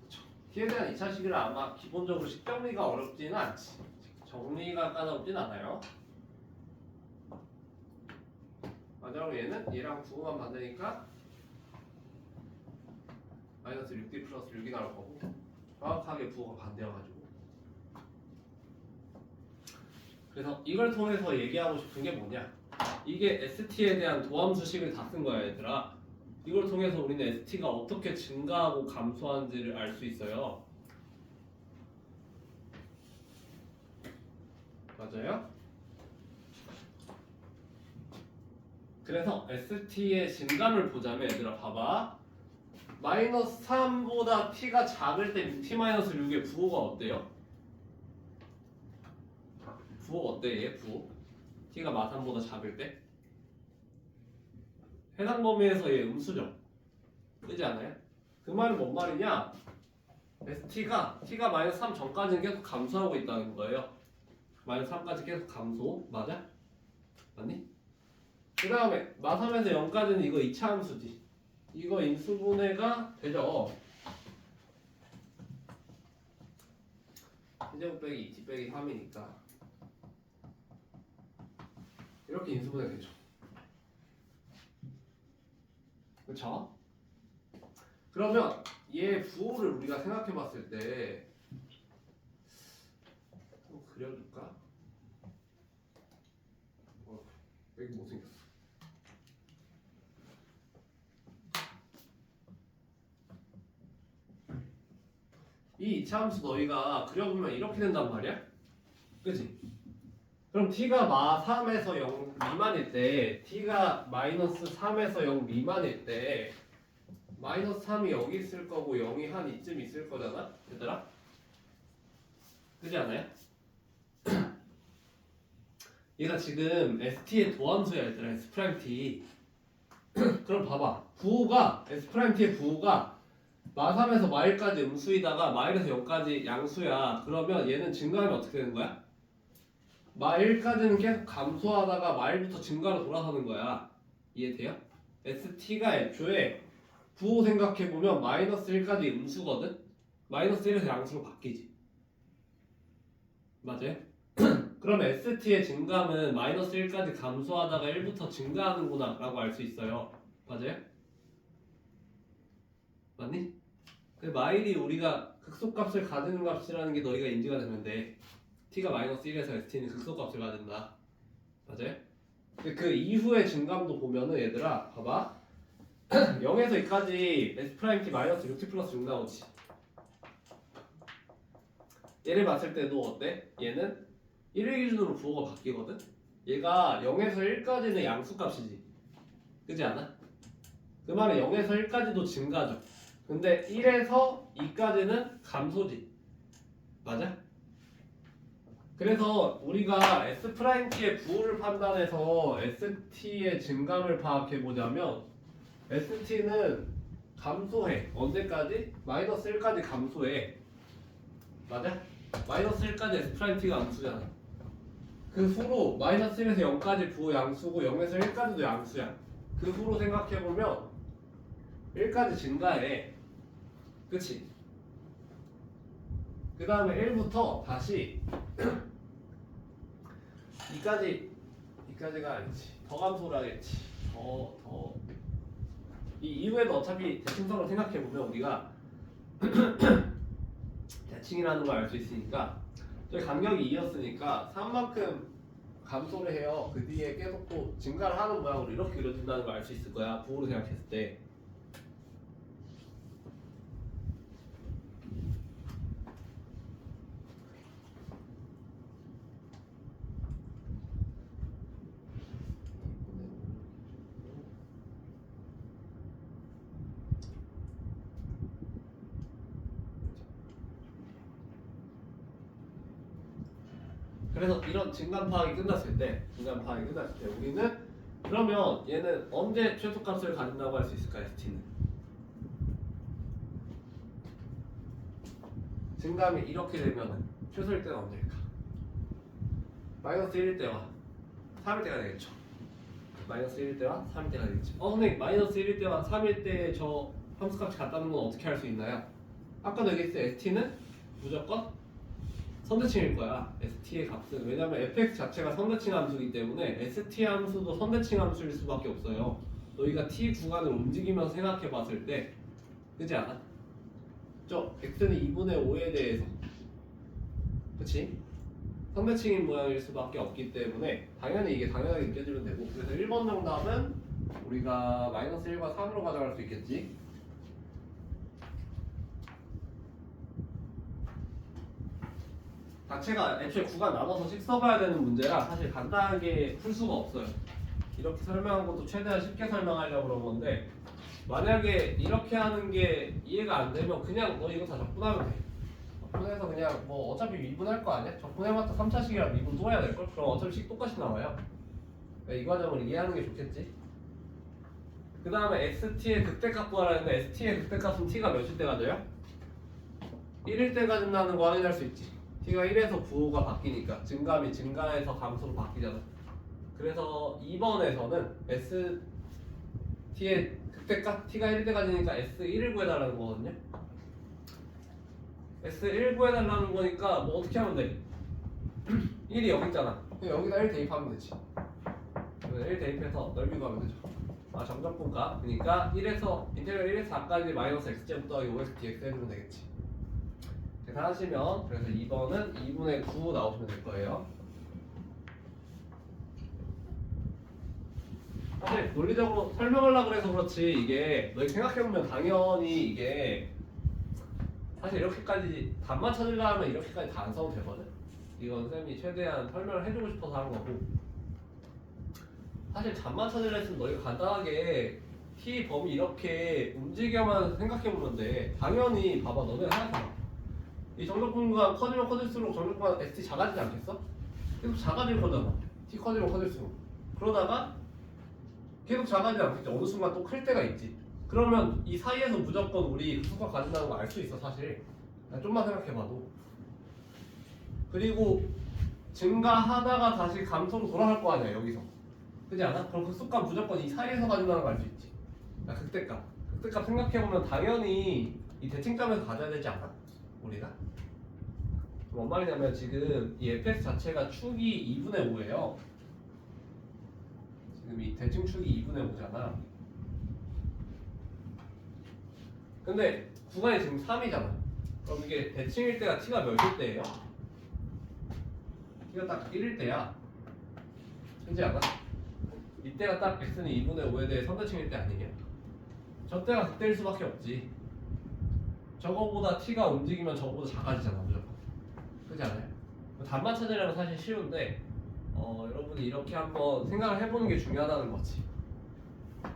그쵸. T에 대한 2차 식을 아마 기본적으로 식정리가 어렵지는 않지. 정리가 까다롭진 않아요. 마지막으로 얘는 얘랑 부호만 반대니까 마이너스 6D 플러스 6이 나올 거고 정확하게 부호가 반대여가지고 그래서 이걸 통해서 얘기하고 싶은 게 뭐냐 이게 ST에 대한 도함수식을 다 쓴 거야 얘들아. 이걸 통해서 우리는 ST가 어떻게 증가하고 감소하는지를 알 수 있어요. 맞아요? 그래서 ST의 증감을 보자면 얘들아 봐봐. 마이너스 3보다 T가 작을 때 T 마이너스 6의 부호가 어때요? 부호 어때 얘 부호? T가 마3보다 작을 때? 해당 범위에서 얘 음수죠. 그지 않아요? 그 말은 뭔 말이냐? T가 마이너스 3 전까지는 계속 감소하고 있다는 거예요. 마이너스 3까지 계속 감소. 맞아? 맞니? 그 다음에 마3에서 0까지는 이거 2차 함수지. 이거 인수분해가 되죠. T제곱 빼기 2T 빼기 3이니까 이렇게 인수분해 되죠. 그쵸? 그러면 얘 부호를 우리가 생각해 봤을 때 한번 그려줄까? 여기 못생겼어. 이 이차함수 너희가 그려보면 이렇게 된단 말이야? 그치? 그럼 t가 마3에서 0 미만일 때 t가 마이너스 3에서 0 미만일 때 마이너스 3이 여기 있을 거고 0이 한 이쯤 있을 거잖아? 얘들아? 그지 않아요? 얘가 지금 ST의 도함수야 얘들아. S 프라임 T. 그럼 봐봐. 부호가 S 프라임 T의 부호가 마3에서 마1까지 음수이다가 마1에서 0까지 양수야. 그러면 얘는 증가하면 어떻게 되는 거야? 마1까지는 계속 감소하다가 마1부터 증가로 돌아서는 거야. 이해돼요? ST가 애초에 부호 생각해보면 마이너스 1까지 음수거든? 마이너스 1에서 양수로 바뀌지. 맞아요? 그럼 ST의 증감은 마이너스 1까지 감소하다가 1부터 증가하는구나 라고 알 수 있어요. 맞아요? 맞니? 그 마일이 우리가 극소값을 가지는 값이라는 게 너희가 인지가 되면 돼. t가 마이너스 1에서 st는 극소값을 가진다. 맞아요? 그 이후의 증감도 보면은 얘들아 봐봐. 0에서 2까지 S'(t 마이너스 6t 플러스 6 나오지. 얘를 봤을 때도 어때? 얘는 1일 기준으로 부호가 바뀌거든? 얘가 0에서 1까지는 양수값이지. 그지 않아? 그 말은 0에서 1까지도 증가죠. 근데 1에서 2까지는 감소지. 맞아? 그래서 우리가 S'T의 부호를 판단해서 ST의 증감을 파악해 보자면 ST는 감소해. 언제까지? 마이너스 1까지 감소해. 맞아? 마이너스 1까지 S'T가 암수잖아. 그 후로 마이너스 1에서 0까지 부호 양수고 0에서 1까지도 양수야. 그 후로 생각해보면 1까지 증가해. 그치? 그 다음에 1부터 다시 2까지가 아니지. 더 감소를 하겠지. 이 이후에도 어차피 대칭성을 생각해보면 우리가 대칭이라는 걸 알 수 있으니까 저희 간격이 2였으니까 3만큼 감소를 해요. 그 뒤에 계속 또 증가를 하는 모양으로 이렇게 그려진다는 걸 알 수 있을 거야. 부호로 생각했을 때. 그래서 이런 증감 파악이 끝났을 때 우리는 그러면 얘는 언제 최소값을 가진다고 할 수 있을까? ST는 증감이 이렇게 되면 최소일 때는 언제일까? 마이너스 1일 때와 3일 때가 되겠죠. 마이너스 1일 때와 3일 때가 되겠죠. 선생님 마이너스 1일 때와 3일 때에 저 함수값이 같다는 건 어떻게 할 수 있나요? 아까도 얘기했어요. ST는 무조건 선대칭일 거야. ST의 값은. 왜냐면 fx 자체가 선대칭 함수이기 때문에 ST 함수도 선대칭 함수일 수밖에 없어요. 너희가 t 구간을 움직이면서 생각해 봤을 때 그지 않아? 저 x는 2분의 5에 대해서 그치? 선대칭인 모양일 수밖에 없기 때문에 당연히 이게 당연하게 느껴지면 되고 그래서 1번 정답은 우리가 마이너스 1과 3으로 가져갈 수 있겠지? 자체가 애초에 구간 나눠서 식 써봐야 되는 문제라 사실 간단하게 풀 수가 없어요. 이렇게 설명한 것도 최대한 쉽게 설명하려고 그런 건데 만약에 이렇게 하는 게 이해가 안 되면 그냥 너 이거 다 적분하면 돼. 적분해서 그냥 뭐 어차피 미분할 거 아니야? 적분해봤자 3차식이라 미분 또 해야 될걸? 그럼 어차피 식 똑같이 나와요. 그러니까 이 과정을 이해하는 게 좋겠지? 그 다음에 ST의 극대값 구하라는데 ST의 극대값은 T가 몇일 때 가져요? 1일 때 가진다는 거 확인할 수 있지. T가 1에서 부호가 바뀌니까 증감이 증가해서 감소로 바뀌잖아. 그래서 2번에서는 ST의 극대값 T가 1일 때 가지니까 S1을 구해달라는 거거든요. S1 구해달라는 거니까 뭐 어떻게 하면 돼? 1이 여기 있잖아. 여기다 1 대입하면 되지. 1 대입해서 넓이 구하면 되죠. 정적분값. 그러니까 1에서 인테그럴 1에서 4까지 마이너스 x제곱 더하기 5x dx 해주면 되겠지. 계산하시면 그래서 2번은 2분의 9 나오시면 될 거예요. 사실 논리적으로 설명하려고 그래서 그렇지 이게 너희 생각해보면 당연히 이게 사실 이렇게까지 답만 찾으려면 이렇게까지 다 안 써도 되거든. 이건 쌤이 최대한 설명을 해주고 싶어서 하는 거고 사실 답만 찾으려 했으면 너희가 간단하게 t 범위 이렇게 움직여만 생각해보면 돼. 당연히 봐봐 너네 하나 이 정적분간 커지면 커질수록 정적분간 ST 작아지지 않겠어? 계속 작아질 거잖아. T 커지면 커질수록. 그러다가 계속 작아지지 않겠지. 어느 순간 또 클 때가 있지. 그러면 이 사이에서 무조건 우리 수가 가진다는 거 알 수 있어 사실. 좀만 생각해봐도. 그리고 증가하다가 다시 감소로 돌아갈 거 아니야 여기서. 그렇지 않아? 그럼 그 숫가 무조건 이 사이에서 가진다는 거 알 수 있지. 극대값. 극대값 생각해보면 당연히 이 대칭점에서 가져야 되지 않아? 우리가? 뭔 말이냐면 지금 이 fx 자체가 축이 2분의 5예요. 지금 이 대칭축이 2분의 5잖아. 근데 구간이 지금 3이잖아. 그럼 이게 대칭일 때가 t가 몇일 때예요? t가 딱 1일 때야. 그렇지 않아? 이때가 딱 x는 2분의 5에 대해 선대칭일 때 아니냐? 저때가 그때일 수밖에 없지. 저거보다 t가 움직이면 저거보다 작아지잖아 무조건. 그렇지 않아요? 답만 찾으려면 사실 쉬운데 여러분이 이렇게 한번 생각을 해보는 게 중요하다는 거지.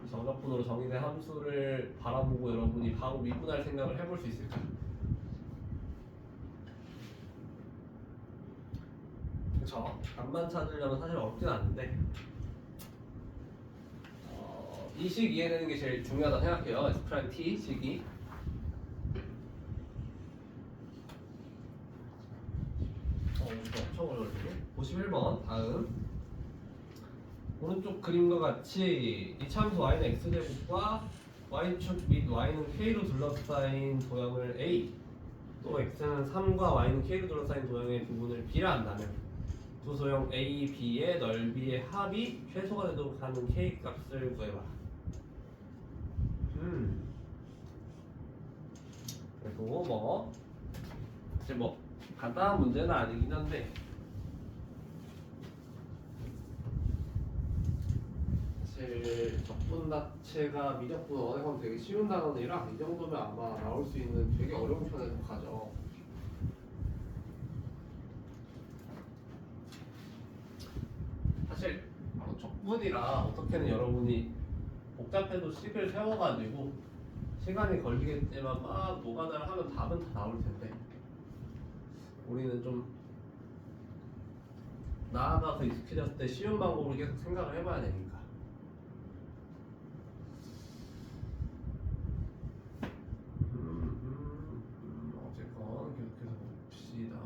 이 정적분으로 정의된 함수를 바라보고 여러분이 바로 미분할 생각을 해볼 수 있을까? 그쵸? 답만 찾으려면 사실 어렵진 않은데 이 식 이해되는 게 제일 중요하다고 생각해요. S 프라임 T 식이. 엄청 어려워지네. 51번 다음 오른쪽 그림과 같이 이 참수 y는 x제곱과 y축 및 y는 k로 둘러싸인 도형을 A 또 x는 3과 y는 k로 둘러싸인 도형의 부분을 b라 한다면 두 소형 A, B의 넓이의 합이 최소가 되도록 하는 k 값을 구해봐라. 그리고 뭐 이제 뭐 간단한 문제는 아니긴 한데 사실 적분 자체가 미적분 언어학원 되게 쉬운 단원이라 이 정도면 아마 나올 수 있는 되게 어려운 편에 속하죠. 사실 적분이라 어떻게든 여러분이 복잡해도 식을 세워가지고 시간이 걸리겠지만 막 노가다를 하면 답은 다 나올 텐데 우리는 좀 나아가서 익숙해졌을 때 쉬운 방법을 계속 생각을 해봐야 되니까. 어쨌건 계속해서 봅시다.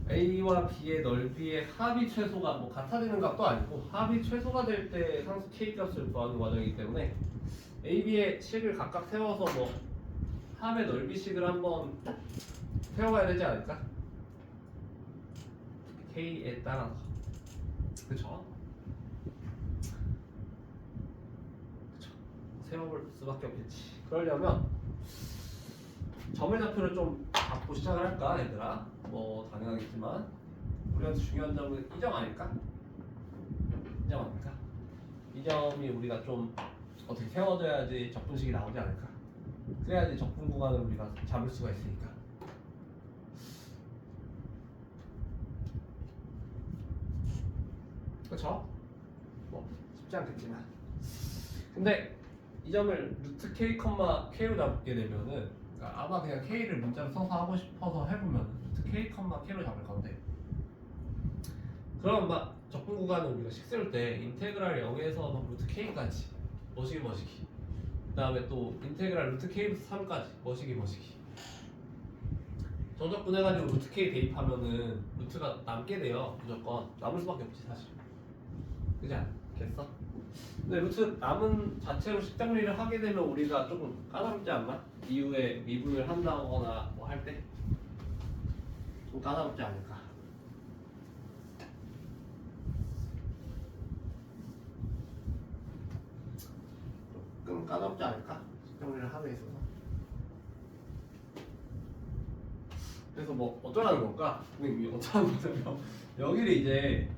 A와 B의 넓이의 합이 최소가 뭐 같아지는 값도 아니고 합이 최소가 될 때 상수 K 값을 구하는 과정이기 때문에 A, B의 식을 각각 세워서 뭐 합의 넓이식을 한번 세워가야 되지 않을까? K에 따라서 그쵸? 세워볼 수밖에 없겠지. 그러려면 점의 좌표를 좀 잡고 시작을 할까 얘들아? 뭐 당연하겠지만 우리한테 중요한 점은 이 점 아닐까? 이 점 아닐까? 이 점이 우리가 좀 어떻게 세워줘야지 적분식이 나오지 않을까? 그래야지 적분 구간을 우리가 잡을 수가 있으니까. 그쵸? 뭐 쉽지 않겠지만 근데 이 점을 루트 k, k로 잡게 되면은 그러니까 아마 그냥 k를 문자로 써서 하고 싶어서 해보면 루트 k, k로 잡을 건데 그럼 막 적분 구간을 우리가 식 세울 때 인테그랄 0에서 막 루트 k까지 머시기 그 다음에 또 인테그랄 루트 k부터 3까지 머시기 정적분 해가지고 루트 k 대입하면은 루트가 남게 돼요. 무조건 남을 수밖에 없지 사실. 그지 않겠어? 근데 루트 남은 자체로 식정리를 하게 되면 우리가 조금 까다롭지 않나? 이후에 미분을 한다거나 뭐 할 때 좀 까다롭지 않을까? 조금 까다롭지 않을까? 식정리를 함에 있어서. 그래서 뭐 어쩌라는 걸까? 근데 어쩌라는 거냐면 여기를 이제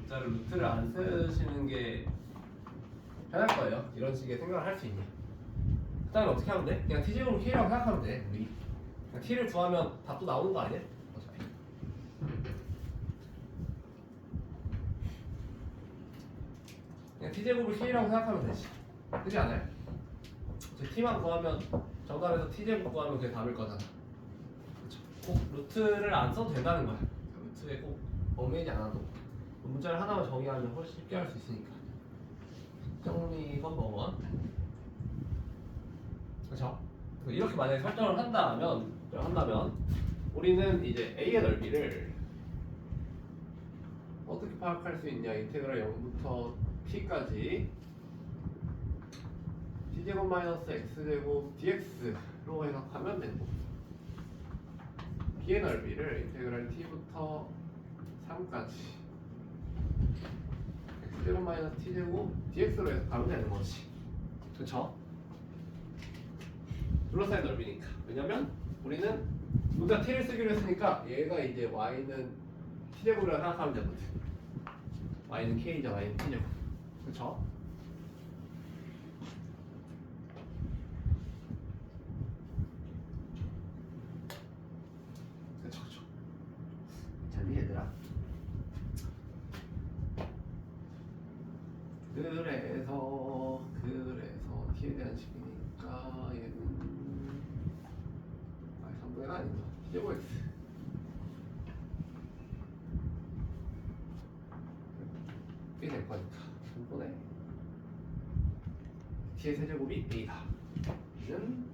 진짜로 루트를 안 쓰시는 게 편할 거예요. 이런 식의 생각을 할 수 있니? 그 다음에 어떻게 하면 돼? 그냥 t제곱을 k라고 생각하면 돼. 우리 그냥 t를 구하면 답도 나오는 거 아니야? 어차피 그냥 t제곱을 k라고 생각하면 되지. 그렇지 않아요? t만 구하면 정답에서 t제곱 구하면 그게 답일 거잖아. 그쵸? 꼭 루트를 안 써도 된다는 거야. 루트에 꼭 얽매이지 않아도 문자를 하나만 정의하면 훨씬 쉽게 할 수 있으니까. 정리 넘버 1. 그렇죠? 이렇게 만약에 설정을 한다면 우리는 이제 A의 넓이를 어떻게 파악할 수 있냐? 인테그랄 0부터 T까지 T제곱 마이너스 X제곱 dx로 해석하면 되고 B의 넓이를 인테그랄 T부터 3까지 X제곱 마이너스 T제곱 dx로 해석하면 되는 거지. 그쵸? 둘러싸인 넓이니까. 왜냐면 우리는 우리가 t를 쓰기로 했으니까 얘가 이제 y는 t제곱이라고 생각하면 되거든. y는 k죠. y는 t제곱. 그쵸? 그쵸 그쵸. 괜찮니 얘들아? 그래서 t에 대한 식이니까 얘는 y 3분의 1 아닌가? t제곱 x 이게 될 거니까 3분의 t의 세제곱이 a다. 는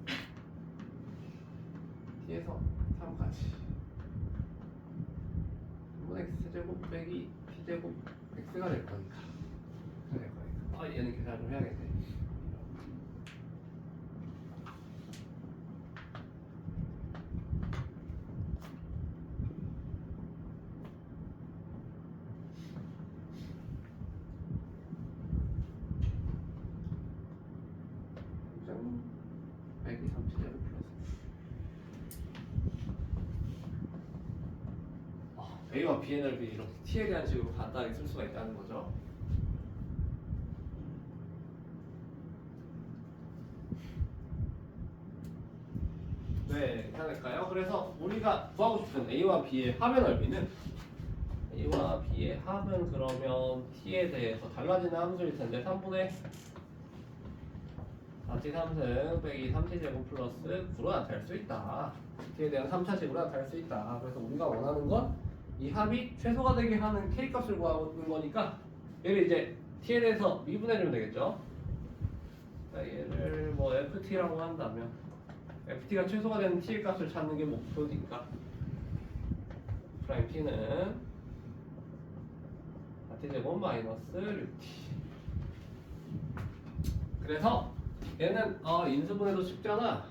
t에서 3까지 3분의 x 세제곱 빼기 t제곱 x가 될 거니까 얘는 계산 좀 해야겠네. 빼기 3t제곱 플러스 a와 b의 넓이 이렇게 t에 대한 식으로 간단하게 쓸 수가 있다는 거죠. 네, 괜찮을까요? 그래서 우리가 구하고 싶은 a와 b의 합의 넓이는 a와 b의 합은 그러면 t에 대해서 달라지는 함수일 텐데 3분의 4t 3승 빼기 3t제곱 플러스 9로 나타낼 수 있다. t에 대한 3차식으로 나타낼 수 있다. 그래서 우리가 원하는 건 이 합이 최소가 되게 하는 k 값을 구하는 거니까 얘를 이제 t에 대해서 미분해주면 되겠죠. 얘를 뭐 ft라고 한다면 ft가 최소가 되는 t의 값을 찾는 게 목표니까 프라임 t는 4t제곱 마이너스 6t. 그래서 얘는 인수분해도 쉽잖아.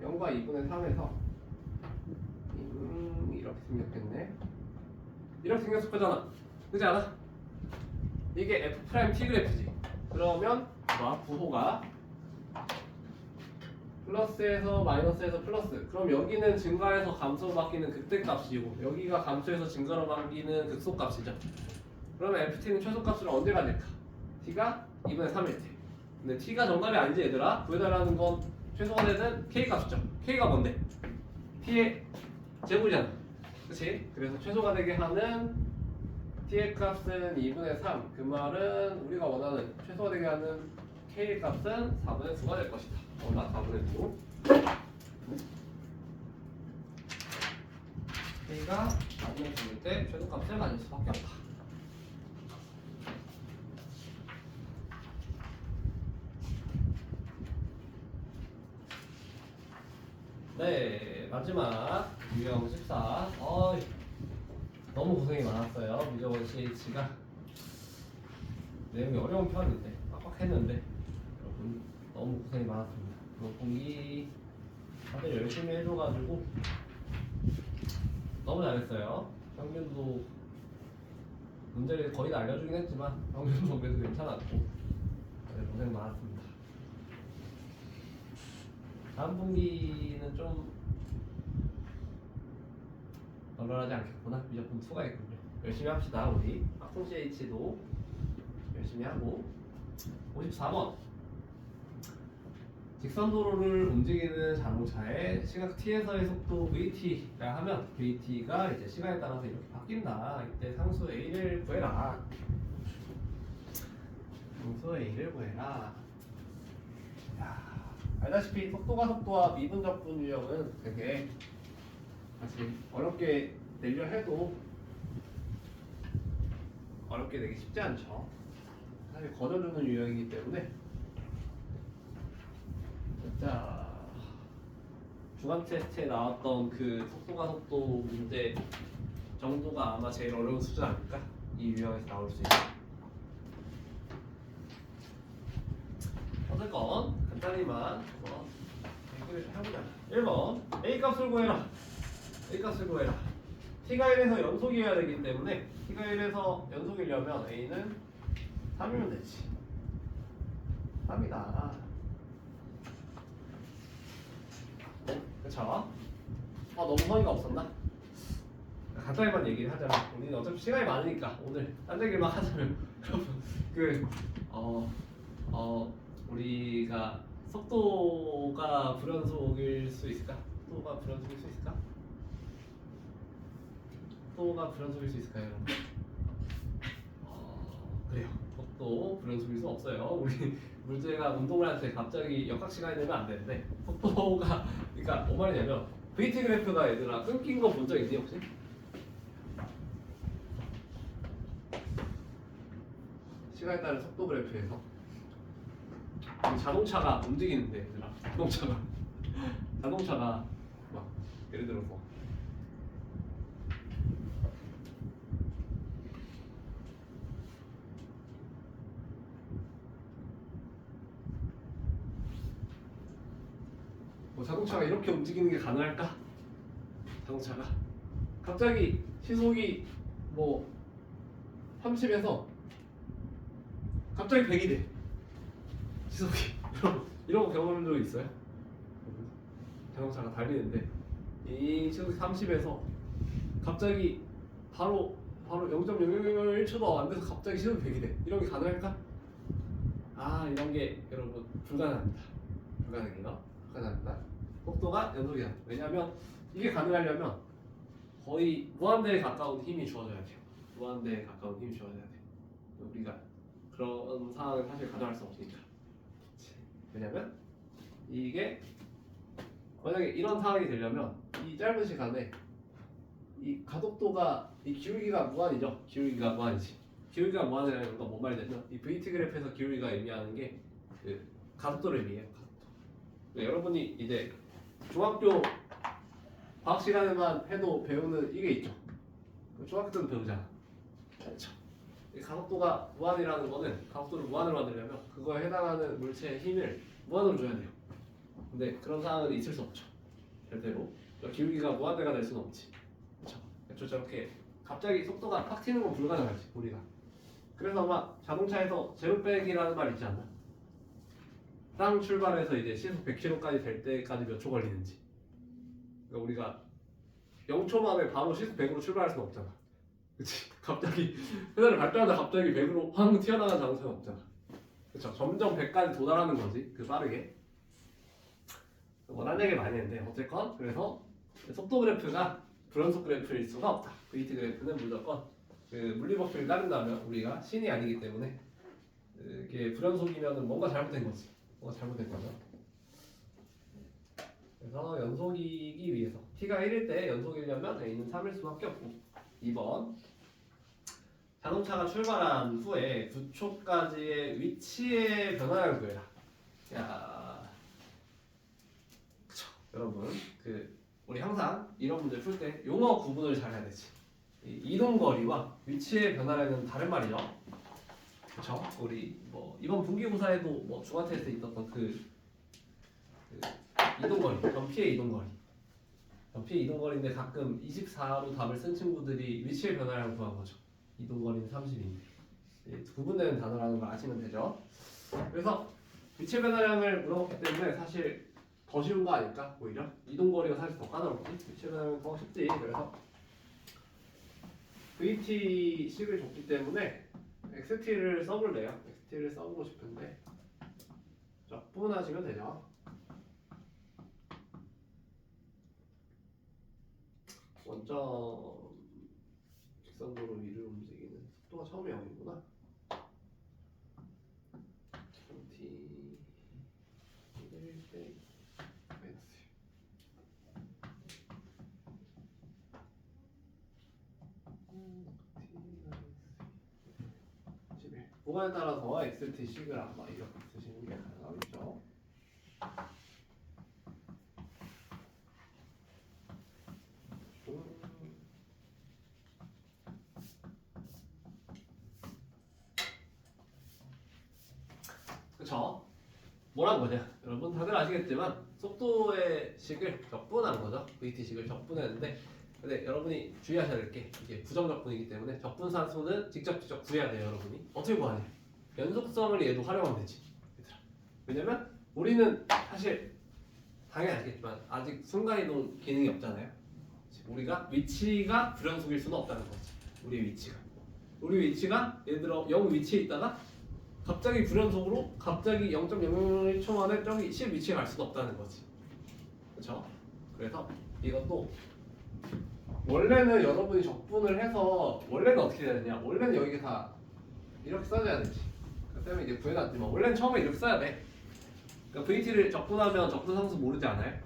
0과 2분의 3에서 이렇게 생겼겠네. 이렇게 생겼을 거잖아. 그렇지 않아? 이게 f'' 그래프지. 그러면 부호가 플러스에서 마이너스에서 플러스. 그럼 여기는 증가해서 감소로 바뀌는 극대값이고 여기가 감소해서 증가로 바뀌는 극소값이죠. 그러면 ft는 최소값으로 언제 가질까? t가 2분의 3일 때. 근데 t가 정답이 아니지 얘들아. 구해달라는 건 최소가 되는 k값이죠. k가 뭔데? t의 제곱이잖아. 그치? 그래서 최소가 되게 하는 t의 값은 2분의 3. 그 말은 우리가 원하는 최소가 되게 하는 k의 값은 4분의 9가 될 것이다. 나 4분의 9. k가 4분의 9일 때 최소값을 가질 수밖에 없다. 네, 마지막 유형 14. 너무 고생이 많았어요. 미적원 CH가 내용이 어려운 편인데 빡빡했는데 여러분 너무 고생이 많았습니다. 공기 다들 열심히 해줘가지고 너무 잘했어요. 평균도 문제를 거의 다 알려주긴 했지만 평균도 그래도 괜찮았고 다들 고생 많았습니다. 다음 분기는 좀 널널하지 않겠구나. 미적분 2가 있군요. 열심히 합시다 우리. 학풍 CH도 열심히 하고. 54번 직선도로를 움직이는 자동차의 시각 t에서의 속도 vt라 하면 vt가 이제 시간에 따라서 이렇게 바뀐다. 이때 상수 a를 구해라. 상수 a를 구해라. 알다시피 속도와 미분적분 유형은 되게 사실 어렵게 내려 해도 어렵게 내기 쉽지 않죠. 사실 거둬주는 유형이기 때문에. 자, 중간 테스트에 나왔던 그 속도 문제 정도가 아마 제일 어려운 수준 아닐까? 이 유형에서 나올 수 있는. 어쨌건 간단히만 얘기를 해보자. 1번 A 값을 구해라. A 값을 구해라. t가 1에서 연속이어야 되기 때문에 t가 1에서 연속이려면 A는 3이면 되지. 3이다. 그쵸? 너무 허위가 없었나? 간단히만 얘기를 하자면 우리는 어차피 시간이 많으니까 오늘 딴 얘기를 막 하자면 여러분 우리가 속도가 불연속일 수 있을까? 속도가 불연속일 수 있을까? 속도가 불연속일 수 있을까요, 여러분? 그래요. 속도 불연속일 수 없어요. 우리 문제가 운동을 할 때 갑자기 역학 시간이 되면 안 되는데 속도가 그러니까 뭔 말이냐면 VT 그래프가 얘들아 끊긴 거 본 적 있니 혹시? 시간에 따른 속도 그래프에서 이 자동차가 움직이는데 얘들아 자동차가 막 예를 들어서 자동차가 이렇게 움직이는 게 가능할까? 자동차가 갑자기 시속이 뭐 30에서 갑자기 100이 돼. 시속이 이런 경험도 있어요? 자동차가 달리는데 이 시속이 30에서 갑자기 바로 0.0001초도 안 돼서 갑자기 시속이 100이 돼. 이런 게 가능할까? 이런 게 여러분 불가능합니다. 불가능합니다. 속도가 연속이다. 왜냐하면 이게 가능하려면 거의 무한대에 가까운 힘이 주어져야 돼요. 무한대에 가까운 힘이 주어져야 돼요. 우리가 그런 상황을 사실 가져갈 수 없으니까. 왜냐면 이게 만약에 이런 상황이 되려면 이 짧은 시간에 이 가속도가 이 기울기가 무한이죠. 기울기가 무한이지. 기울기가 무한이라는 건 뭔 말이냐면 이 VT 그래프에서 기울기가 의미하는 게 그 가속도를 의미해요. 가속도. 여러분이 이제 중학교 과학 시간에만 해도 배우는 이게 있죠. 중학교 때도 배우잖아. 그렇죠. 가속도가 무한이라는 거는 가속도를 무한으로 만들려면 그거에 해당하는 물체의 힘을 무한으로 줘야 돼요. 근데 그런 상황은 있을 수 없죠. 절대로. 기울기가 무한대가 될 수는 없지. 그렇죠. 저렇게 갑자기 속도가 팍 튀는 건 불가능하지 우리가. 그래서 아마 자동차에서 제로백이라는 말 있지 않나? 땅 출발해서 이제 시속 100km까지 될 때까지 몇 초 걸리는지. 그러니까 우리가 0초 만에 바로 시속 100으로 출발할 수는 없잖아. 그치? 갑자기 페달을 밟자마자 갑자기 100으로 황 튀어나가는 자동차는 없잖아. 그쵸? 점점 100까지 도달하는 거지. 그 빠르게. 딴 얘기 많이 했는데 어쨌건 그래서 속도 그래프가 불연속 그래프일 수가 없다. VT 그래프는 무조건 그 물리법칙을 따른다면 우리가 신이 아니기 때문에 이게 불연속이면 뭔가 잘못된 거지. 뭔가 잘못된 거죠. 그래서 연속이기 위해서 t가 1일 때 연속이려면 a는 3일 수밖에 없고 2번 자동차가 출발한 후에 9초까지의 위치의 변화를 구해라. 그쵸 여러분 우리 항상 이런 문제 풀 때 용어 구분을 잘 해야 되지. 이동거리와 위치의 변화라는 다른 말이죠. 그쵸? 우리 뭐 이번 분기고사에도 뭐 중화테스트에 있었던 그 이동거리, 전피의 이동거리. 전피의 이동거리인데 가끔 24로 답을 쓴 친구들이 위치의 변화를 구한 거죠. 이동거리는 30인데 구분되는 단어라는 걸 아시면 되죠. 그래서 위치의 변화량을 물어봤기 때문에 사실 더 쉬운 거 아닐까? 오히려 이동거리가 사실 더 까다롭지. 위치의 변화량은 더 쉽지. 그래서 VT식을 줬기 때문에 XT를 써볼래요. XT를 써보고 싶은데 적분하시면 되죠. 원점 직선도로 위를 움직이는 속도가 처음에 0이구나. t 1대 마이너스 11. 구간에 따라서 XT식을 아마 이렇게 쓰시는 게 가능하겠죠. 그쵸? 뭐란 거냐? 여러분 다들 아시겠지만 속도의 식을 적분한 거죠. VT식을 적분했는데 근데 여러분이 주의하셔야 될 게 이게 부정적분이기 때문에 적분산수는 직접 구해야 돼요. 여러분이 어떻게 구하냐? 연속성을 얘도 활용하면 되지. 얘들아. 왜냐면 우리는 사실 당연히 아시겠지만 아직 순간이동 기능이 없잖아요. 우리가 위치가 불연속일 수는 없다는 거지. 우리 위치가 예를 들어 0 위치에 있다가 갑자기 불연속으로 갑자기 0.001초 만에 저기 10 위치에 갈 수는 없다는 거지. 그렇죠? 그래서 이것도 원래는 여러분이 적분을 해서 원래는 어떻게 해야 되냐? 원래는 여기가 다 이렇게 써줘야 되지. 그 때문에 이제 구해놨지만 원래는 처음에 이렇게 써야 돼. 그러니까 VT를 적분하면 적분 상수 모르지 않아요?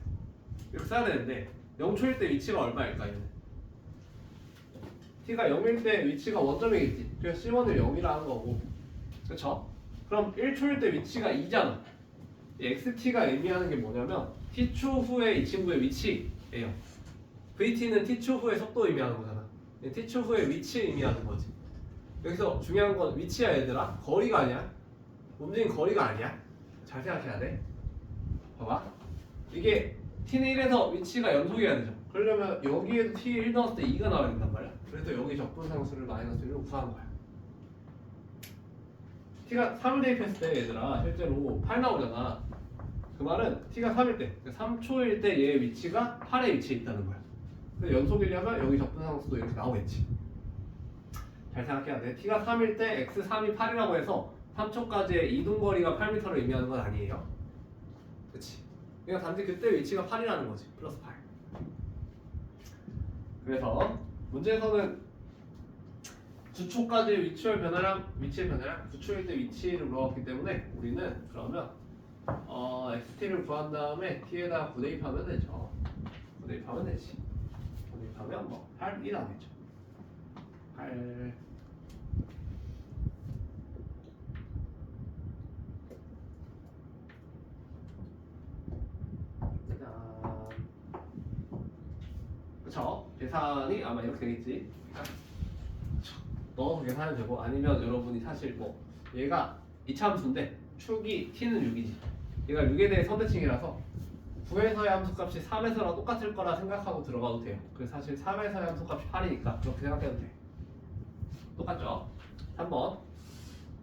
이렇게 써야 되는데 0초일 때 위치가 얼마일까 얘는? t가 0일 때 위치가 원점이겠지. 그래서 C1을 0이라 하는 거고. 그쵸? 그럼 1초일 때 위치가 2잖아. 이 XT가 의미하는 게 뭐냐면 t초 후에 이 친구의 위치예요. VT는 t초 후의 속도 의미하는 거잖아. t초 후의 위치 의미하는 거지. 여기서 중요한 건 위치야 얘들아. 거리가 아니야. 움직인 거리가 아니야. 잘 생각해야 돼. 봐봐. 이게 t는 1에서 위치가 연속이어야 되죠. 그러려면 여기에도 t1 넣었을 때 2가 나와야 된단 말이야. 그래서 여기 적분상수를 마이너스 1로 구하는 거야. t가 3을 대입했을 때 얘들아 실제로 8 나오잖아. 그 말은 t가 3일 때, 3초일 때 얘의 위치가 8의 위치에 있다는 거야. 그래서 연속이려면 여기 적분상수도 이렇게 나오겠지. 잘 생각해야 돼. t가 3일 때 x3이 8이라고 해서 3초까지의 이동거리가 8m를 의미하는 건 아니에요. 그치? 그냥 단지 그때 위치가 8이라는 거지. 플러스 8. 그래서 문제에서는 9초까지의 위치의 변화량 9초일 때 위치를 물어봤기 때문에 우리는 그러면 xt를 구한 다음에 t에다 구대입하면 되죠. 구대입하면 되지. 구대입하면 뭐 8이 나오겠죠. 8 그쵸? 계산이 아마 이렇게 되겠지. 넣어서 계산해도 되고 아니면 여러분이 사실 뭐 얘가 이차함수인데 축이 t는 6이지. 얘가 6에 대해 선대칭이라서 9에서의 함수값이 3에서랑 똑같을 거라 생각하고 들어가도 돼요. 그래서 사실 3에서의 함수값이 8이니까 그렇게 생각해도 돼. 똑같죠? 3번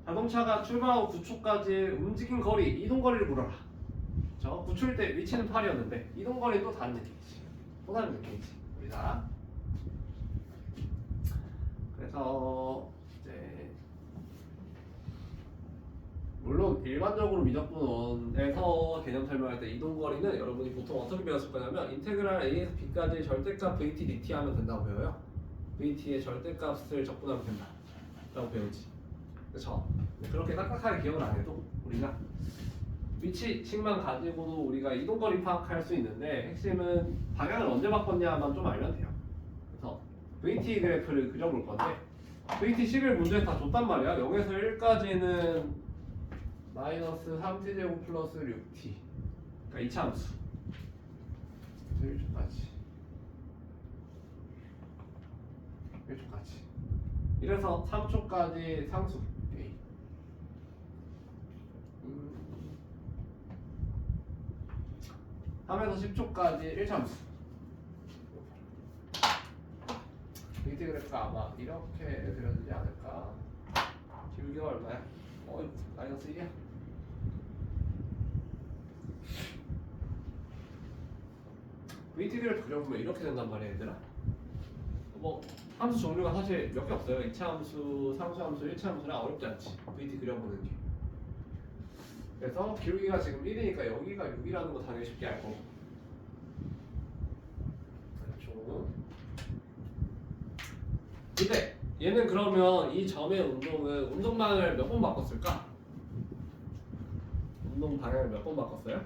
자동차가 출발하고 9초까지 움직인 거리, 이동거리를 물어라. 저 9초일 때 위치는 8이었는데 이동거리는 또 다른 느낌이지. 또 다른 느낌이지. 우리가 그래서 이제 물론 일반적으로 미적분원에서 개념 설명할 때 이동거리는 여러분이 보통 어떻게 배웠을 거냐면 인테그랄 a에서 b까지 절대값 vt dt 하면 된다고 배워요. vt의 절대값을 적분하면 된다 라고 배우지. 그렇죠? 그렇게 딱딱하게 기억을 안 해도 우리가 위치식만 가지고도 우리가 이동거리 파악할 수 있는데 핵심은 방향을 언제 바꿨냐만 좀 알면 돼요. 그래서 VT 그래프를 그려볼 건데 VT식을 문제에 다 줬단 말이야. 0에서 1까지는 마이너스 3t제곱 플러스 6t 그러니까 2차 함수 1초까지 1초까지 이래서 3초까지 상수 A 3에서 10초까지 1차 함수 VT 그래프가 아마 이렇게 그려지지 않을까? 길기가 얼마야? 마이너스 1이야? VT 그래프 그려보면 이렇게 된단 말이야 얘들아. 뭐 함수 종류가 사실 몇 개 없어요. 2차 함수, 상수 함수, 1차 함수랑 어렵지 않지. VT 그려보는 게. 그래서 기울기가 지금 1이니까 여기가 6이라는 거 당연히 쉽게 알 거고. 그렇죠. 근데 얘는 그러면 이 점의 운동은 운동 방향을 몇 번 바꿨을까? 운동 방향을 몇 번 바꿨어요?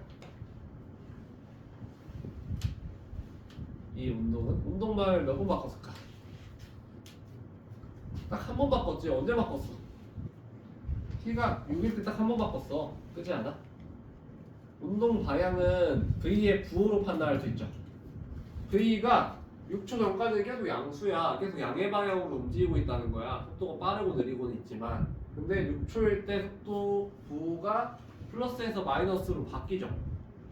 이 운동은 운동 방향을 몇 번 바꿨을까? 딱 한 번 바꿨지. 언제 바꿨어? t가 6일 때 딱 한 번 바꿨어. 그렇지 않아? 운동 방향은 v의 부호로 판단할 수 있죠. v가 6초 전까지는 계속 양수야. 계속 양의 방향으로 움직이고 있다는 거야. 속도가 빠르고 느리고는 있지만 근데 6초일 때 속도 부호가 플러스에서 마이너스로 바뀌죠.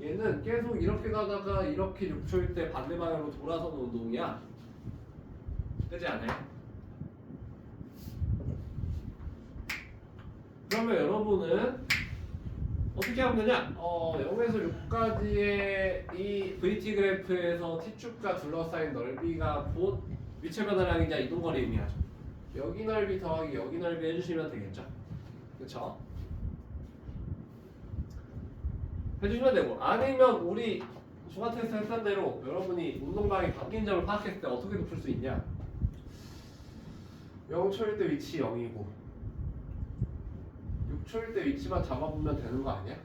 얘는 계속 이렇게 가다가 이렇게 6초일 때 반대 방향으로 돌아서는 운동이야. 그렇지 않아요? 그러면 여러분은 어떻게 하면 되냐? 0에서 6까지의 이 VT 그래프에서 T축과 둘러싸인 넓이가 곧 위치 변화량이자 이동거리 의미하죠. 여기 넓이 더하기 여기 넓이 해주시면 되겠죠. 그쵸? 해주시면 되고, 아니면 우리 중화 테스트 했던 대로 여러분이 운동방이 바뀐 점을 파악했을 때 어떻게 풀 수 있냐? 0초일 때 위치 0이고 6초일 때 위치만 잡아보면 되는 거 아니야?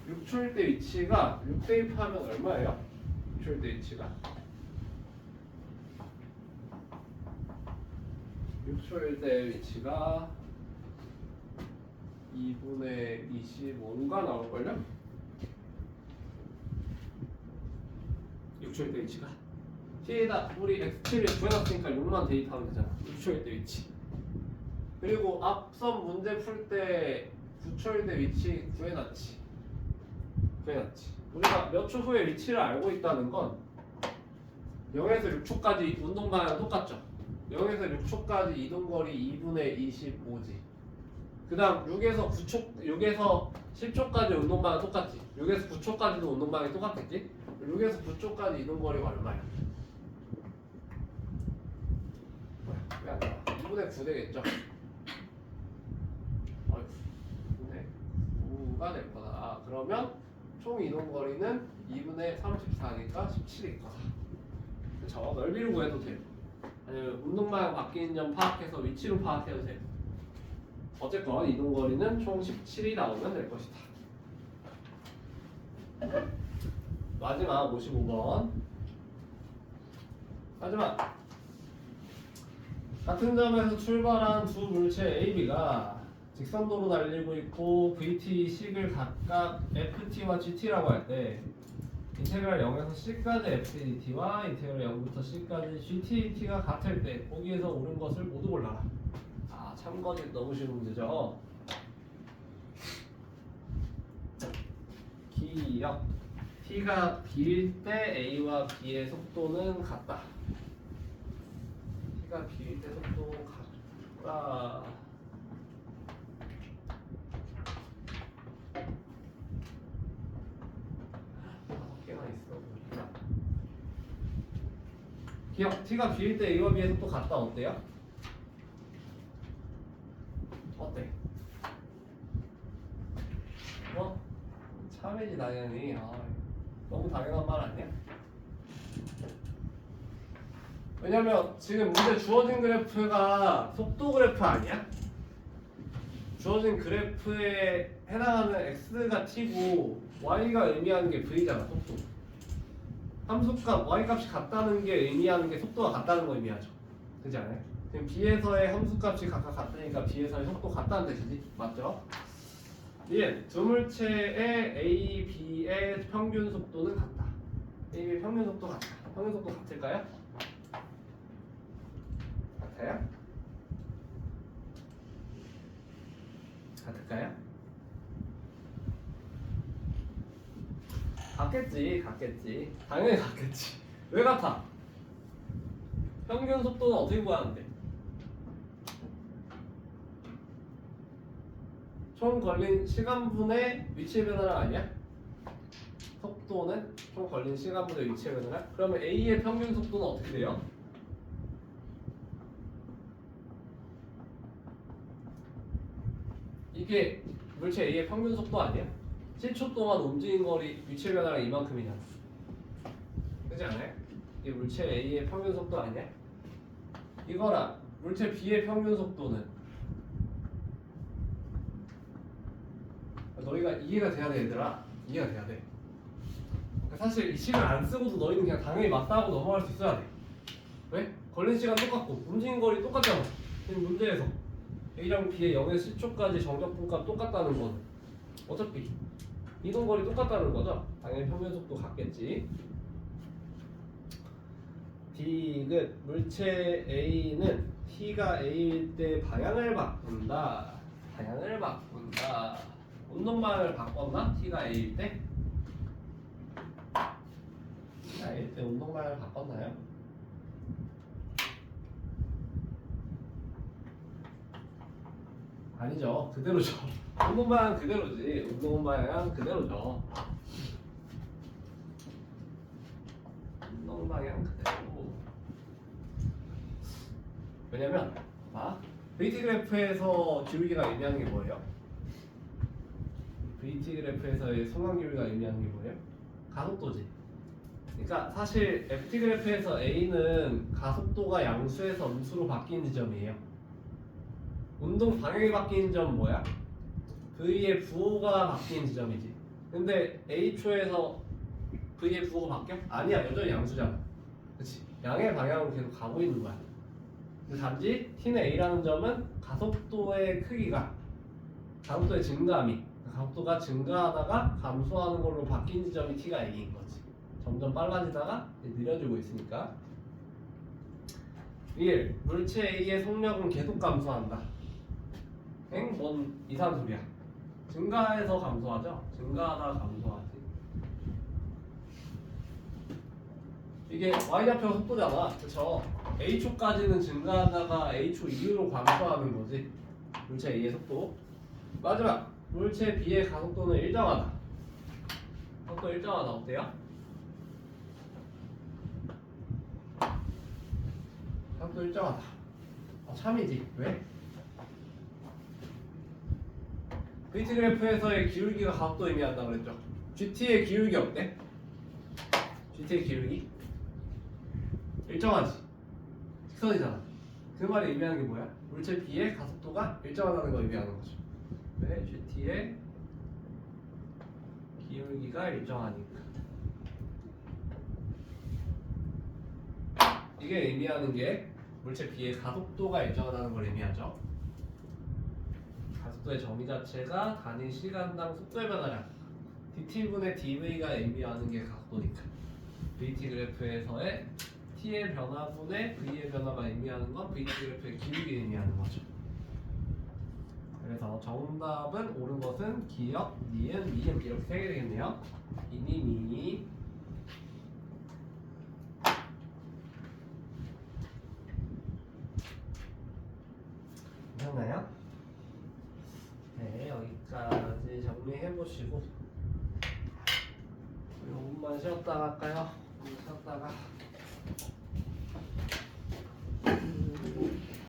6초일 때 위치가 6 대입하면 얼마예요? 6초일 때 위치가 6초일 때 위치가 2분의 25가 나올걸요? 6초일 때 위치가 T에다 우리 X7을 구해놨으니까 6만 대입하면 되잖아. 6초일 때 위치. 그리고 앞선 문제 풀 때 9초일 때 위치 구해놨지. 우리가 몇 초 후에 위치를 알고 있다는 건 0에서 6초까지 운동 방향 똑같죠. 0에서 6초까지 이동거리 2분의 25지. 그 다음 6에서 10초까지 운동 방향 똑같지. 6에서 9초까지도 운동 방향이 똑같겠지. 6에서 9초까지 이동거리가 얼마야? 왜 안 나와? 2분의 9 되겠죠? 2분의 9가 될 거다. 그러면 총 이동거리는 2분의 34니까 17일 거다. 그쵸? 넓이를 구해도 돼요. 아니면 운동방향 바뀌는 점 파악해서 위치로 파악해도 돼요. 어쨌건 이동거리는 총 17이 나오면 될 것이다. 마지막 55번. 마지막. 같은 점에서 출발한 두 물체 A, B가 직선도로 달리고 있고 VT식을 각각 FT와 GT라고 할 때 인테그랄 0에서 C까지 FT와 인테그랄 0부터 C까지 GTT가 같을 때 거기에서 옳은 것을 모두 골라라. 참거짓 너무 쉬운 문제죠. 기억. T가 B일 때 A와 B의 속도는 같다. T가 B일 때 속도 같다. 기억. T가 B일 때 A와 B의 속도 같다. 어때요? 어때? 참이지 당연히. 너무 당연한 말 아니야? 왜냐면 지금 문제 주어진 그래프가 속도 그래프 아니야? 주어진 그래프에 해당하는 x가 t고 y가 의미하는 게 v잖아. 속도. 함수값 y값이 같다는 게 의미하는 게 속도가 같다는 거 의미하죠. 그렇지 않아요? 지금 b에서의 함수값이 각각 같으니까 b에서의 속도 같다는 뜻이지. 맞죠? 두 물체의 A, B의 평균 속도는 같다. A, B의 평균 속도 같다. 평균 속도 같을까요? 같아요? 같을까요? 같겠지. 당연히 같겠지. 왜 같아? 평균 속도는 어떻게 구하는데? 총 걸린 시간분의 위치의 변화량 아니야? 속도는 총 걸린 시간분의 위치의 변화량? 그러면 A의 평균 속도는 어떻게 돼요? 이게 물체 A의 평균 속도 아니야? 7초 동안 움직인 거리 위치의 변화량 이만큼이냐? 그렇지 않아요? 이게 물체 A의 평균 속도 아니야? 이거랑 물체 B의 평균 속도는 너희가 이해가 돼야 돼. 얘들아, 이해가 돼야 돼. 사실 이 식을 안 쓰고도 너희는 그냥 당연히 맞다 하고 넘어갈 수 있어야 돼. 왜? 걸린 시간 똑같고 움직인 거리 똑같잖아. 지금 문제에서 A랑 B의 0에서 10초까지 정적분값 똑같다는 건 어차피 이동 거리 똑같다는 거죠. 당연히 평면 속도 같겠지. 디귿 물체 A는 T가 A일 때 방향을 바꾼다. 운동 방향을 바꿨나? T가 A일 때? T가 A일 때 운동 방향을 바꿨나요? 아니죠. 그대로죠. 운동 방향 그대로지. 운동 방향 그대로죠. 운동 방향 그대로. 왜냐면 VT 그래프에서 기울기가 의미하는 게 뭐예요? VT 그래프에서의 순간 기울기가 의미하는 게 뭐예요? 가속도지. 그러니까 사실 FT 그래프에서 A는 가속도가 양수에서 음수로 바뀌는 지점이에요. 운동 방향이 바뀌는 점은 뭐야? V의 부호가 바뀌는 지점이지. 근데 A초에서 V의 부호가 바뀌어? 아니야, 여전히 양수잖아. 그치? 양의 방향으로 계속 가고 있는 거야. 근데 단지 T는 A라는 점은 가속도의 크기가, 가속도의 증가함이, 가속도가 증가하다가 감소하는 걸로 바뀐 지점이 T가 A인 거지. 점점 빨라지다가 느려지고 있으니까. 1. 물체 A의 속력은 계속 감소한다. 뭔 이상한 소리야. 증가해서 감소하죠? 증가하다가 감소하지. 이게 y좌표 속도잖아. 그쵸? a초까지는 증가하다가 a초 이후로 감소하는 거지. 물체 A의 속도. 마지막, 물체 B의 가속도는 일정하다. 속도 일정하다. 어때요? 속도 일정하다. 참이지. 왜? VT 그래프에서의 기울기가 가속도 의미한다고 그랬죠. GT의 기울기 어때? GT의 기울기? 일정하지. 직선이잖아. 그 말이 의미하는 게 뭐야? 물체 B의 가속도가 일정하다는 걸 의미하는 거죠. 왜? GT의 기울기가 일정하니까. 이게 의미하는 게 물체 B의 가속도가 일정하다는 걸 의미하죠. 가속도의 정의 자체가 단위 시간당 속도의 변화량 dt분의 dv가 의미하는 게 가속도니까. VT 그래프에서의 t의 변화분의 v의 변화가 의미하는 건 VT 그래프의 기울기를 의미하는 거죠. 그래서 정답은 옳은 것은 기역, 니은, 미음 이렇게 세 개 되겠네요. 이니 괜찮나요? 네, 여기까지 정리해보시고 5분만 쉬었다 갈까요? 쉬었다가